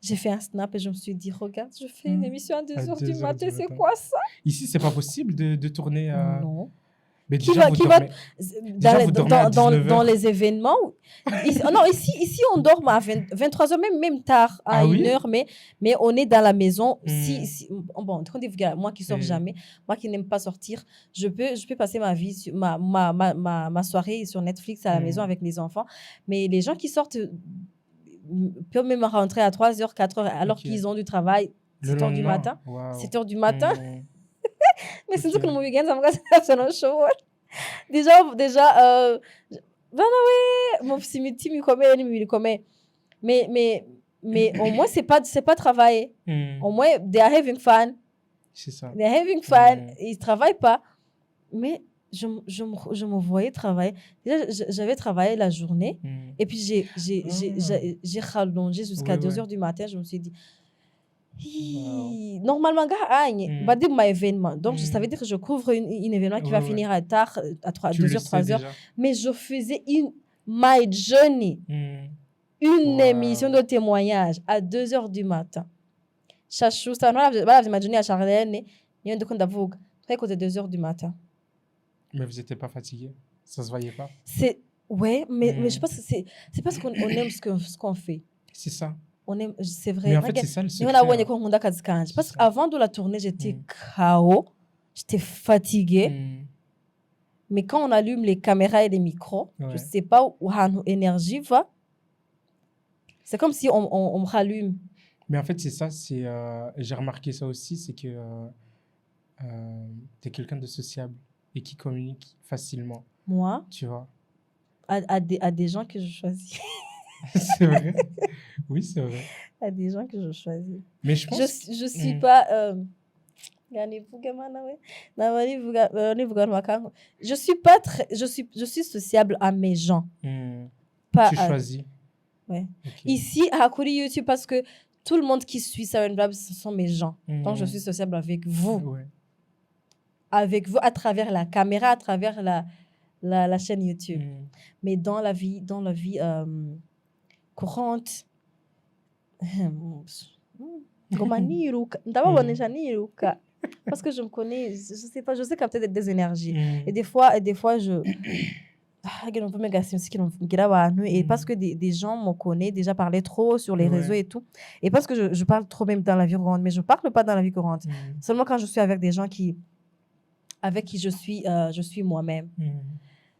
J'ai fait un snap et je me suis dit, regarde, je fais une émission à 2h du matin, c'est quoi ça? Ici, c'est pas possible de tourner à... Non. Mais déjà, vous dormez à 19h. Dans les événements. Non, ici, on dort à 23h, même tard, à 1h, mais on est dans la maison. Bon, moi qui sors jamais, moi qui n'aime pas sortir, je peux passer ma vie, ma soirée sur Netflix à la maison avec les enfants. Mais les gens qui sortent peuvent même rentrer à 3h, 4h, alors qu'ils ont du travail 7h du matin. Wow. 7h du matin. Mais c'est tout que le week-end, ça me casse un show. Déjà, mon petit me connaît, mais au moins c'est pas travailler. Au moins they are having fun. C'est ça. They are having fun. Ils travaillent pas. Mais je me voyais travailler. Déjà, j'avais travaillé la journée et puis j'ai rallongé jusqu'à 2h du matin. Je me suis dit, normalement, bah, dire mon événement. Donc, ça veut dire que je couvre un événement qui va finir à tard, à 2h, 3h. Mais je faisais my journey, une émission de témoignage à 2h du matin. Chachou, ça ma journée à Charlène, il y a un de d'avoir très côté 2h du matin. Mais vous n'étiez pas fatigué? Ça se voyait pas? Ouais, mais je pense que c'est parce qu'on aime ce qu'on fait. C'est ça. C'est vrai. Mais en fait, c'est ça le secret. Parce qu'avant de la tournée, j'étais KO, j'étais fatiguée. Mais quand on allume les caméras et les micros, je ne sais pas où l'énergie va. C'est comme si on me rallume. Mais en fait, c'est ça. J'ai remarqué ça aussi, c'est que tu es quelqu'un de sociable et qui communique facilement. Moi? Tu vois? À des gens que je choisis. C'est vrai. Oui, c'est vrai. À des gens que je choisis. Mais je pense... Je suis pas... Je suis pas très... Je suis sociable à mes gens. Pas tu choisis. Ouais. Okay. Ici, à Kuri YouTube, parce que tout le monde qui suit Siren Vibes, ce sont mes gens. Donc, je suis sociable avec vous. Ouais. Avec vous, à travers la caméra, à travers la chaîne YouTube. Mais dans la vie courante, parce que je me connais, je sais pas, je sais capter des énergies. Et des fois ngira umva umenga sinzi ikintu mbwira abantu et parce que des gens me connaissent déjà parlé trop sur les réseaux Ouais. et tout et parce que je parle trop même dans la vie courante mais je parle pas dans la vie courante seulement quand je suis avec des gens avec qui je suis moi-même.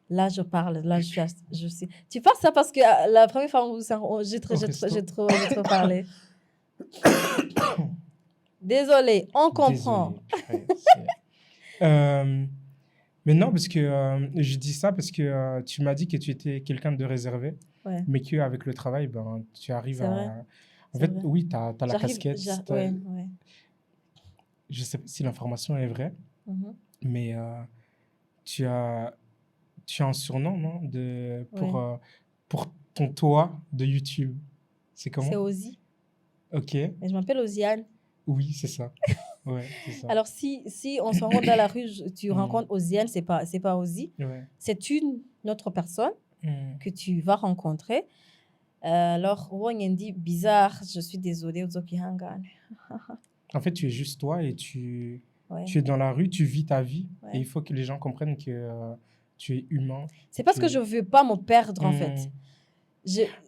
Là, je parle, là, je suis. Tu penses ça parce que la première fois où j'ai trop parlé. Désolée, on comprend. Désolé, purée, mais non, parce que je dis ça parce que tu m'as dit que tu étais quelqu'un de réservé, Ouais, mais qu'avec le travail, ben, tu arrives c'est vrai. à... En C'est fait, vrai. oui, tu as la J'arrive, casquette. ouais, ouais. Je sais pas si l'information est vraie, Mhm. mais tu as, tu as un surnom, non, Ouais. pour ton toit de YouTube. C'est C'est comment? Ozzy. Ok, Mais je m'appelle Oziane. oui, c'est ça. Ouais, c'est ça. Alors, si on se rencontre dans la rue, tu Mm. rencontres Oziane, c'est pas Ozzy. Ouais. C'est une autre personne Mm. que tu vas rencontrer. Alors, on dit bizarre, je suis désolée, Ozoki Hangane. En fait, tu es juste toi et Ouais. tu es dans la rue, tu vis ta vie Ouais. et il faut que les gens comprennent que tu es humain. C'est parce que je veux pas me perdre, en Mm. fait.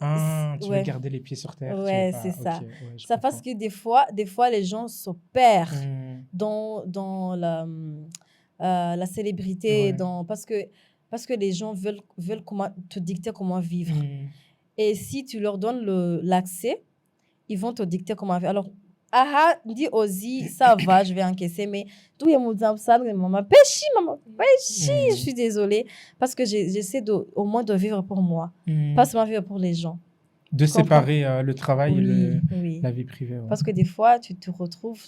Ah, tu veux Ouais. garder les pieds sur terre. tu veux Ouais, pas... c'est ça. Ok, ouais, je Ça parce comprends. que des fois, les gens se perdent Mm. dans la célébrité, Ouais. parce que les gens veulent te dicter comment vivre. Mm. Et si tu leur donnes l'accès, ils vont te dicter comment vivre. Alors, aha, dit Ozzy, ça va, je vais encaisser, mais tout est maman, péchi, je Mm. suis désolée, parce que j'essaie au moins de vivre pour moi, Mm. pas seulement vivre pour les gens. De Tu comprends? séparer le travail Oui, et oui. la vie privée. Ouais. Parce que des fois, tu te retrouves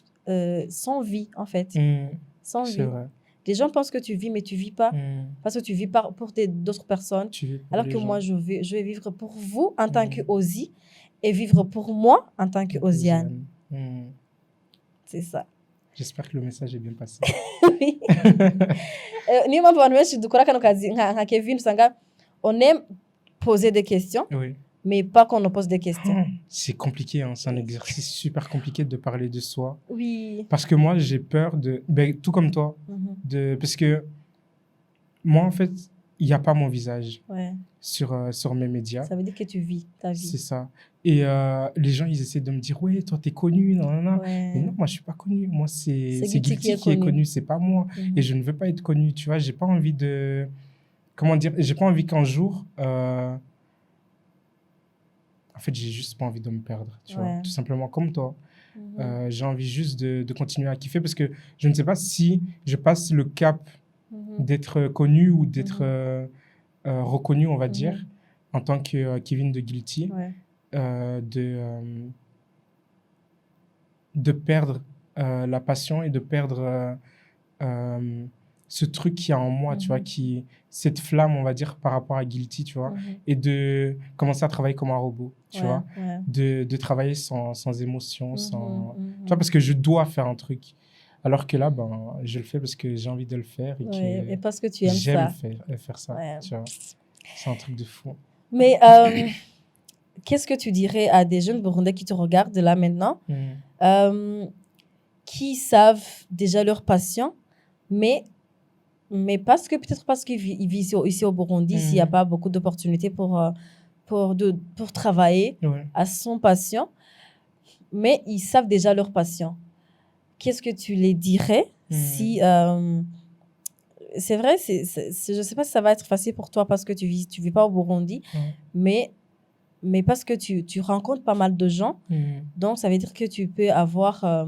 sans vie, en fait. Mm. Sans C'est vie. vrai. Les gens pensent que tu vis, mais tu vis pas. Mm. Parce que tu vis pour d'autres personnes. Tu vis pour Alors les que gens. moi, je vais vivre pour vous en tant Mm. que Ozzy et vivre pour moi en tant que Oziane. Mm. C'est ça. J'espère que le message est bien passé. Oui. Niyo mpamvu abantu benshi dukora kano kazi nka Kevin usanga on aime poser des questions Oui. mais pas qu'on nous pose des questions. C'est compliqué, hein. C'est un exercice super compliqué de parler de soi. Oui. Parce que moi, j'ai peur de... Ben, tout comme toi. Mhm. Parce que moi, en fait, il n'y a pas mon visage Ouais. sur mes médias. Ça veut dire que tu vis ta vie. C'est ça. Et les gens, ils essaient de me dire, ouais, toi, t'es connu, nanana. Ouais. Mais non, moi, je suis pas connu. Moi, c'est Guilty Guilty qui est connu, c'est pas moi. Mhm. Et je ne veux pas être connu, tu vois. J'ai pas envie de... Comment dire? J'ai pas envie qu'un jour... En fait, j'ai juste pas envie de me perdre, tu vois. Ouais. Tout simplement comme toi. Mhm. J'ai envie juste de continuer à kiffer parce que je ne sais pas si je passe le cap Mhm. d'être connu ou d'être reconnu, on va Mhm. dire, en tant que Kevin de Guilty, Ouais. de perdre la passion et de perdre ce truc qu'il y a en moi, tu vois, Mhm. cette flamme, on va dire, par rapport à Guilty, tu vois, Mhm. et de commencer à travailler comme un robot, tu Ouais, vois, ouais. de travailler sans émotion, sans... Mhm. Tu vois, parce que je dois faire un truc. Alors que là, ben, je le fais parce que j'ai envie de le faire et Ouais, que et parce que tu aimes j'aime ça. faire ça, Ouais. tu vois. C'est un truc de fou. Mais qu'est-ce que tu dirais à des jeunes Burundais qui te regardent là maintenant, qui savent déjà leur passion, mais peut-être parce qu'ils vivent ici au Burundi, s'il n'y a pas beaucoup d'opportunités pour travailler Ouais. à son passion, mais ils savent déjà leur passion. Qu'est-ce que tu les dirais si... c'est vrai, je ne sais pas si ça va être facile pour toi parce que tu vis pas au Burundi, mais parce que tu rencontres pas mal de gens, donc ça veut dire que tu peux avoir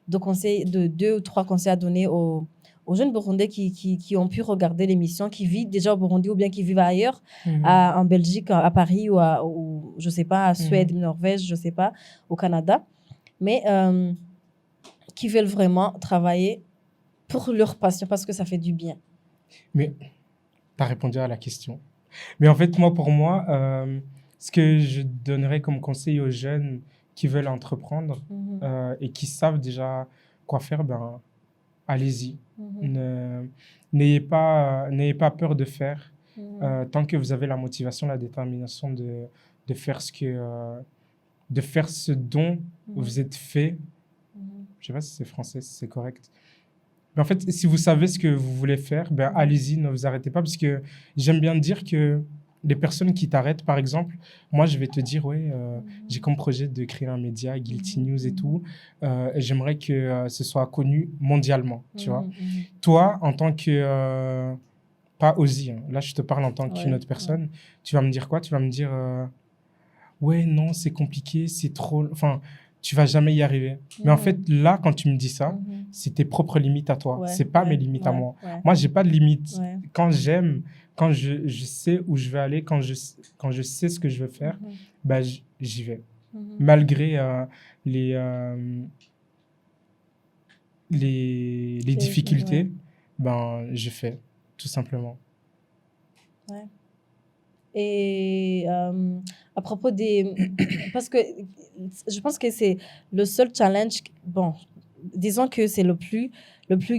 deux ou trois conseils à donner aux jeunes Burundais qui ont pu regarder l'émission, qui vivent déjà au Burundi ou bien qui vivent ailleurs, en Belgique, à Paris ou je sais pas, à Suède, Norvège, je sais pas, au Canada, mais qui veulent vraiment travailler pour leur passion parce que ça fait du bien. Mais tu as répondu à la question. Mais en fait, pour moi, ce que je donnerais comme conseil aux jeunes qui veulent entreprendre et qui savent déjà quoi faire, ben, allez-y. N'ayez pas peur de faire. Tant que vous avez la motivation, la détermination de faire de faire ce dont vous êtes fait. Je sais pas si c'est français, si c'est correct. Mais en fait, si vous savez ce que vous voulez faire, ben, allez-y, ne vous arrêtez pas. Parce que j'aime bien dire que les personnes qui t'arrêtent, par exemple, moi, je vais te dire, ouais, j'ai comme projet de créer un média, Guilty News et tout. Et j'aimerais que ce soit connu mondialement, tu vois. Toi, en tant que... pas Ozzy, hein, là, je te parle en tant qu'une autre personne. Tu vas me dire quoi? Tu vas me dire, ouais, non, c'est compliqué, c'est trop... Enfin, tu vas jamais y arriver. Mais en fait, là, quand tu me dis ça, c'est tes propres limites à toi. C'est pas mes limites à moi. Moi, j'ai pas de limites. Quand j'aime, quand je sais où je vais aller, quand je sais ce que je veux faire, bah, j'y vais. Malgré les difficultés, ben, je fais, tout simplement. Ouais. Et à propos des... Parce que je pense que c'est le seul challenge... Bon, disons que c'est le plus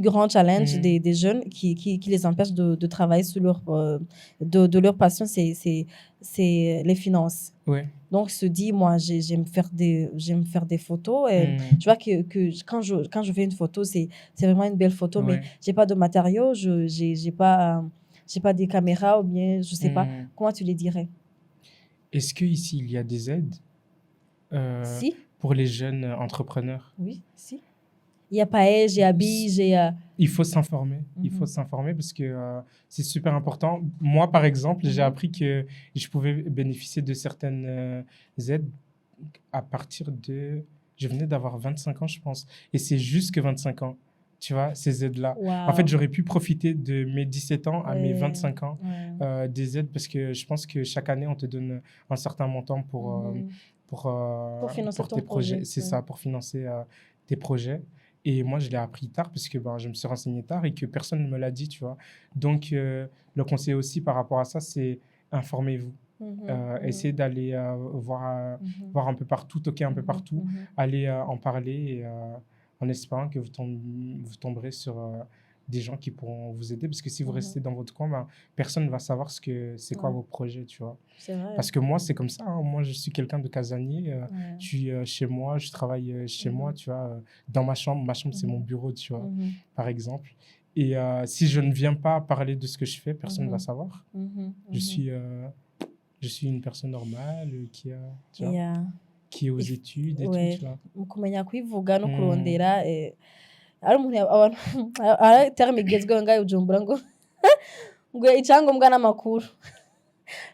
grand challenge des jeunes qui les empêche de travailler sur de leur passion, c'est les finances. Ouais. Donc, se dit, moi, j'aime faire des photos. Et tu vois que quand je fais une photo, c'est vraiment une belle photo, mais j'ai pas de matériaux, j'ai pas des caméras ou bien, je sais pas. Comment tu les dirais? Est-ce qu'ici, il y a des aides Si. pour les jeunes entrepreneurs? Oui, si. Il y a Paège, il y a Bige, il y a... Il faut s'informer. Il faut s'informer parce que c'est super important. Moi, par exemple, j'ai appris que je pouvais bénéficier de certaines aides à partir de... Je venais d'avoir 25 ans, je pense. Et c'est juste que 25 ans, tu vois, ces aides-là. Wow. En fait, j'aurais pu profiter de mes 17 ans à mes 25 ans des aides parce que je pense que chaque année, on te donne un certain montant pour financer pour ton tes projets. projet. C'est ça, pour financer tes projets. Et moi, je l'ai appris tard parce que ben, je me suis renseigné tard et que personne ne me l'a dit, tu vois. Donc, le conseil aussi par rapport à ça, c'est informez-vous. Essayez d'aller voir un peu partout, toquer un peu partout, aller en parler et, en espérant que vous tomberez sur des gens qui pourront vous aider. Parce que si vous restez dans votre coin, ben, personne ne va savoir c'est quoi vos projets, tu vois. C'est vrai. Parce que moi, c'est comme ça. Hein. Moi, je suis quelqu'un de casanier. Je suis chez moi, je travaille chez moi, tu vois, dans ma chambre. Ma chambre, c'est mon bureau, tu vois, par exemple. Et si je ne viens pas parler de ce que je fais, personne ne va savoir. Je suis une personne normale qui est aux études et tout, tu vois. Kumenya kwivuga no kurondera ari umuntu abantu ara terme igezweho ngayo Bujumbura ngo icyangombwa n'amakuru.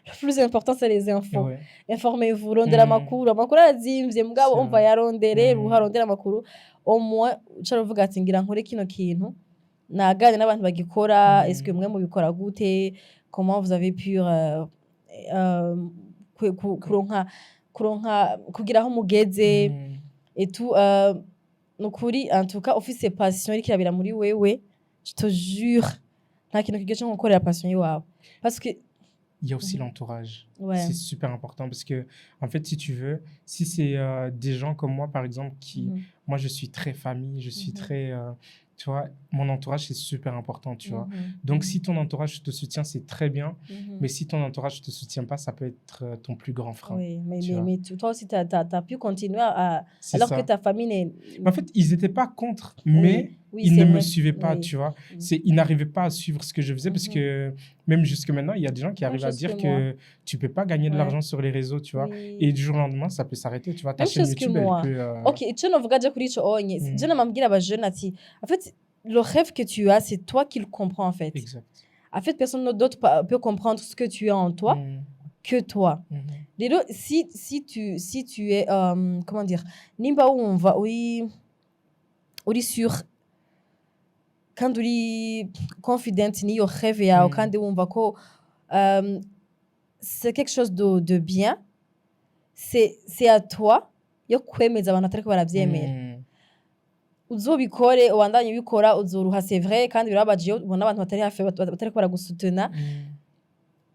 Le plus important, c'est les infos. Informez-vous, rondera amakuru. Amakuru arazimvye mugabo umva yarondere, ruharondera amakuru. Au moins, ucaruvuga ati ngira nkore kino kintu. Nagane n'abantu bagikora, est-ce que mwe mubikora gute? Comment vous avez pu kuronka kugira aho mugeze et tout. Nukuri, en tout cas, ufise passion iriko irabira muri wewe, je te jure, nta kintu kigeje nko gukorera passion yawe. Parce que il y a aussi l'entourage. C'est super important parce que, en fait, si tu veux, si c'est des gens comme moi, par exemple, moi, je suis très famille, je suis très... tu vois, mon entourage, c'est super important, tu vois. Donc, si ton entourage te soutient, c'est très bien. Mais si ton entourage ne te soutient pas, ça peut être ton plus grand frein. Oui, mais toi aussi, tu as pu continuer alors que ta famille n'est... En fait, ils n'étaient pas contre, mais ils ne me suivaient pas, tu vois. Ils n'arrivaient pas à suivre ce que je faisais parce que même jusque maintenant, il y a des gens qui arrivent à dire que tu ne peux pas gagner de l'argent sur les réseaux, tu vois. Et du jour au lendemain, ça peut s'arrêter, tu vois. Ta chaîne YouTube, elle peut... Ok, tu n'as pas kuri ico onye. Je ne m'amgira ba jeune ati. En fait, le rêve que tu as, c'est toi qui le comprends, en fait. Exact. En fait, personne d'autre peut comprendre ce que tu as en toi que toi. Si tu es, comment dire, nimba wumva uri sur, quand uri confident niyo rêve yawe kandi wumva ko c'est quelque chose de bien, c'est à toi yo kwemeza abantu atariko baravyemera. Uzobikore ubandanye ubikora uzoruha, c'est vrai, kandi birababaje iyo ubona abantu batari hafi batariko baragusutena,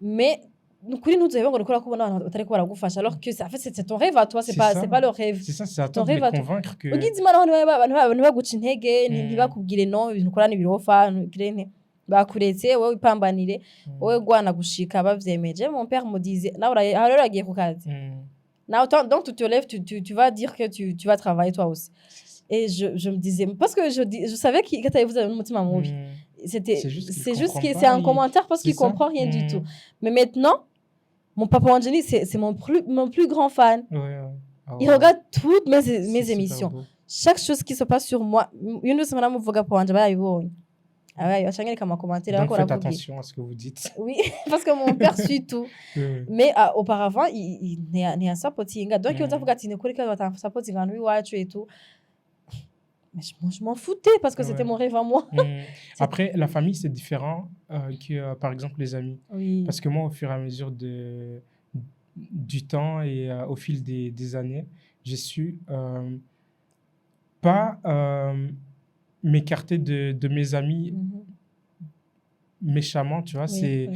mais nukuri ntuzohebe ngo urikora ko ubona abantu batariko baragufasha, alors que en fait c'est ton rêve à toi, c'est pas leur rêve. C'est ça, c'est à toi de les convaincre que... Ugize imana abantu baguca intege, ntibakubwire no, ibintu ukora n'ibirofa, bakuretse wowe ipambanire, wowe gwana gushika bavyemeje. Mon père me disait, nawe rero agiye ku kazi. Donc tu te lèves, tu vas dire que tu vas travailler toi aussi. Et je me disais, parce que je savais que t'avais un motif mubi. C'est juste C'est qu'il juste comprend que pas, c'est un commentaire parce c'est qu'il ça. comprend rien du tout. Mais maintenant, mon papa Angeli, c'est mon plus grand fan. Ouais. Il regarde toutes mes C'est émissions. super beau. Chaque chose qui se passe sur moi, une semaine, je vais pour Angeli. Ah ouais, il y a un commentaire. Donc faites attention à ce que vous dites. Oui, parce que mon père suit tout. Ouais. Mais auparavant, il n'y a pas de donc il y a des gens qui ont et tout. Mais je m'en foutais parce que c'était mon rêve à moi. Après, la famille, c'est différent que, par exemple, les amis. Oui. Parce que moi, au fur et à mesure du temps et au fil des années, j'ai su pas m'écarter de mes amis méchamment, tu vois. Oui.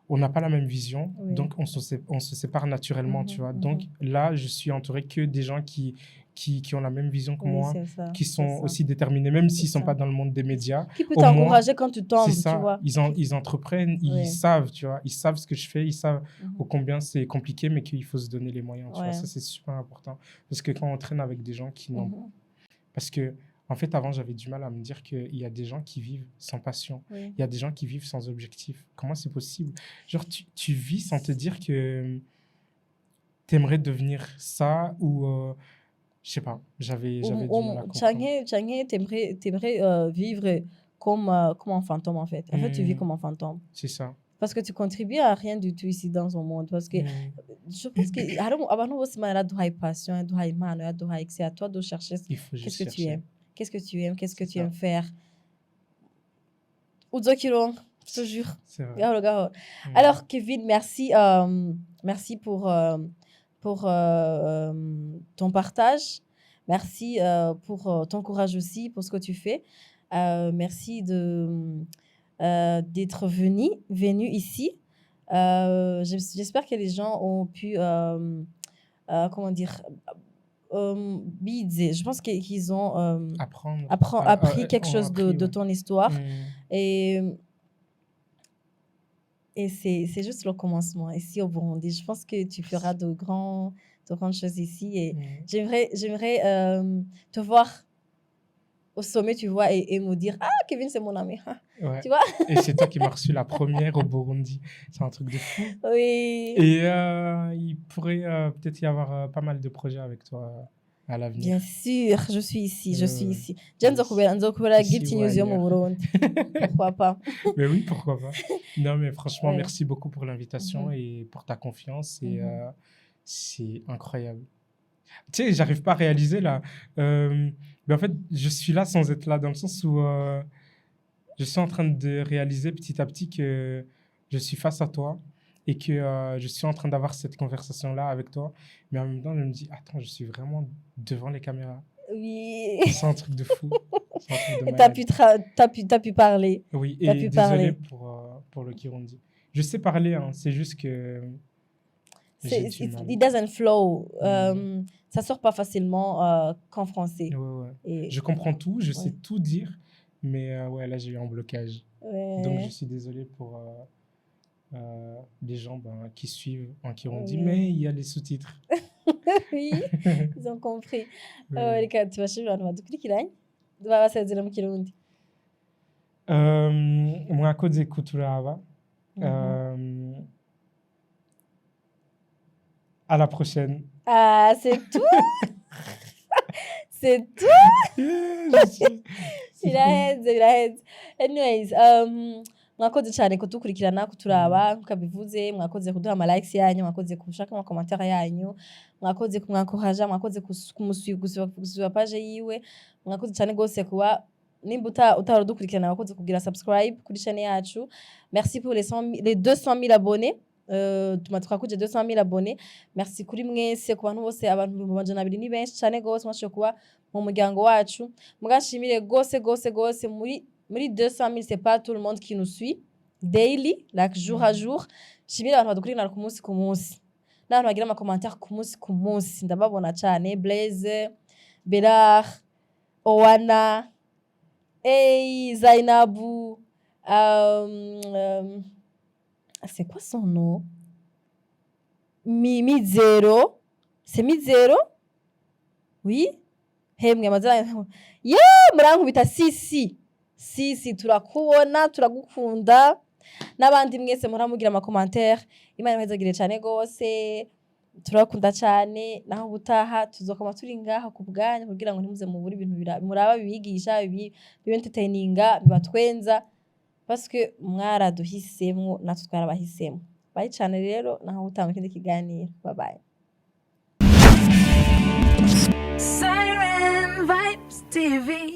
On n'a pas la même vision, Oui. donc on se sépare naturellement, tu vois. Donc là, je suis entouré que des gens qui ont la même vision que moi, qui sont aussi déterminés, même s'ils ne sont pas dans le monde des médias. Qui peut t'encourager quand tu tombes, c'est ça, tu vois. Ils entreprennent, ils savent, tu vois. Ils savent ce que je fais, ils savent au combien c'est compliqué, mais qu'il faut se donner les moyens, tu vois. Ça, c'est super important. Parce que quand on traîne avec des gens qui n'ont... Parce que, en fait, avant, j'avais du mal à me dire qu'il y a des gens qui vivent sans passion. Il y a des gens qui vivent sans objectif. Comment c'est possible? Genre, tu vis sans te dire que tu aimerais devenir ça ou... je sais pas, j'avais du mal à comprendre. T'aimerais vivre comme un fantôme, en fait. En fait, tu vis comme un fantôme. C'est ça. Parce que tu contribues à rien du tout ici dans ce monde. Parce que je pense que avant aussi, il y a de passion, il y a de c'est à toi de chercher qu'est-ce que tu aimes. Qu'est-ce que tu aimes, qu'est-ce que tu aimes faire. Oudzokiro, je te jure. C'est vrai. Alors, Kevin, merci. Merci pour ton partage. Merci pour ton courage aussi, pour ce que tu fais. Merci d'être venu ici. J'espère que les gens ont pu, comment dire, je pense qu'ils ont appris quelque chose de ton histoire. Et c'est juste le commencement ici au Burundi. Je pense que tu feras de grandes choses ici. Et j'aimerais te voir au sommet, tu vois, et me dire « Ah, Kevin, c'est mon ami. » Ouais. Tu vois? Et c'est toi qui m'as reçu la première au Burundi. C'est un truc de fou. Oui. Et il pourrait peut-être y avoir pas mal de projets avec toi à l'avenir. Bien sûr, je suis ici. Nzokubera Gifty Museum au Burundi. Pourquoi pas? Mais oui, pourquoi pas. Non, mais franchement, merci beaucoup pour l'invitation et pour ta confiance. Et c'est incroyable. Tu sais, j'arrive pas à réaliser là. Mais en fait, je suis là sans être là, dans le sens où je suis en train de réaliser petit à petit que je suis face à toi et que je suis en train d'avoir cette conversation-là avec toi. Mais en même temps, je me dis, attends, je suis vraiment devant les caméras. Oui. C'est un truc de fou. C'est un truc de malade. T'as pu parler. Oui, et désolé pour le Kirundi. Je sais parler, hein, c'est juste que... It doesn't flow. Ça sort pas facilement qu'en français. Ouais. Et je comprends tout, je sais tout dire, mais ouais, là j'ai eu un blocage. Donc je suis désolé pour les gens qui suivent en Kirundi, mais il y a les sous-titres. Oui, ils ont compris. Reka tubashimira abantu badukurikiranye babasezera mu Kirundi. Mwakoze kuturaba. À la prochaine. Ah, c'est tout. C'est tout. Biraheze. Anyways, mwakoze cyane kudukurikirana kuturaba nkabivuze, mwakoze kuduha likes yanyu, mwakoze kushaka ama commentaire yanyu, mwakoze kumwankoraja, mwakoze kumusura page yiwe, mwakoze cyane gose kuba nimba utarudukurikirana, mwakoze kugira subscribe kuri chaîne yacu. Merci pour les 200 000 abonnés. Tukakuje 200 000 abonnés. Merci kuri mwese ku bantu bose, abantu 200 ni benshi cyane gose mwashoboye kuba mu muryango wacu. Mugashimire gose muri 200 000, c'est pas tout le monde qui nous suit daily, like jour à jour. Shimire abantu badukurikirana ku munsi. N'abantu bagira ama commentaire ku munsi. Ndababona cyane. Blaise, Belar, Owana, Zainabu, c'est quoi son nom? Mizero. C'est Mizero? Oui? hemwe amazina yo murankubita sisi turakubona turagukunda n'abandi mwese muramugira ama commentaire Imana imwezagire cyane gose turakunda cyane naho ubutaha tuzokoma turi ngaha ku bwanyu kugira ngo ntimuze mubura ibintu muraba bibigisha entertaininga bibatwenza parce que mwaraduhisemo natwe twarabahisemo bye cyane rero naho utanga ikindi kiganiro bye bye Siren Vibes TV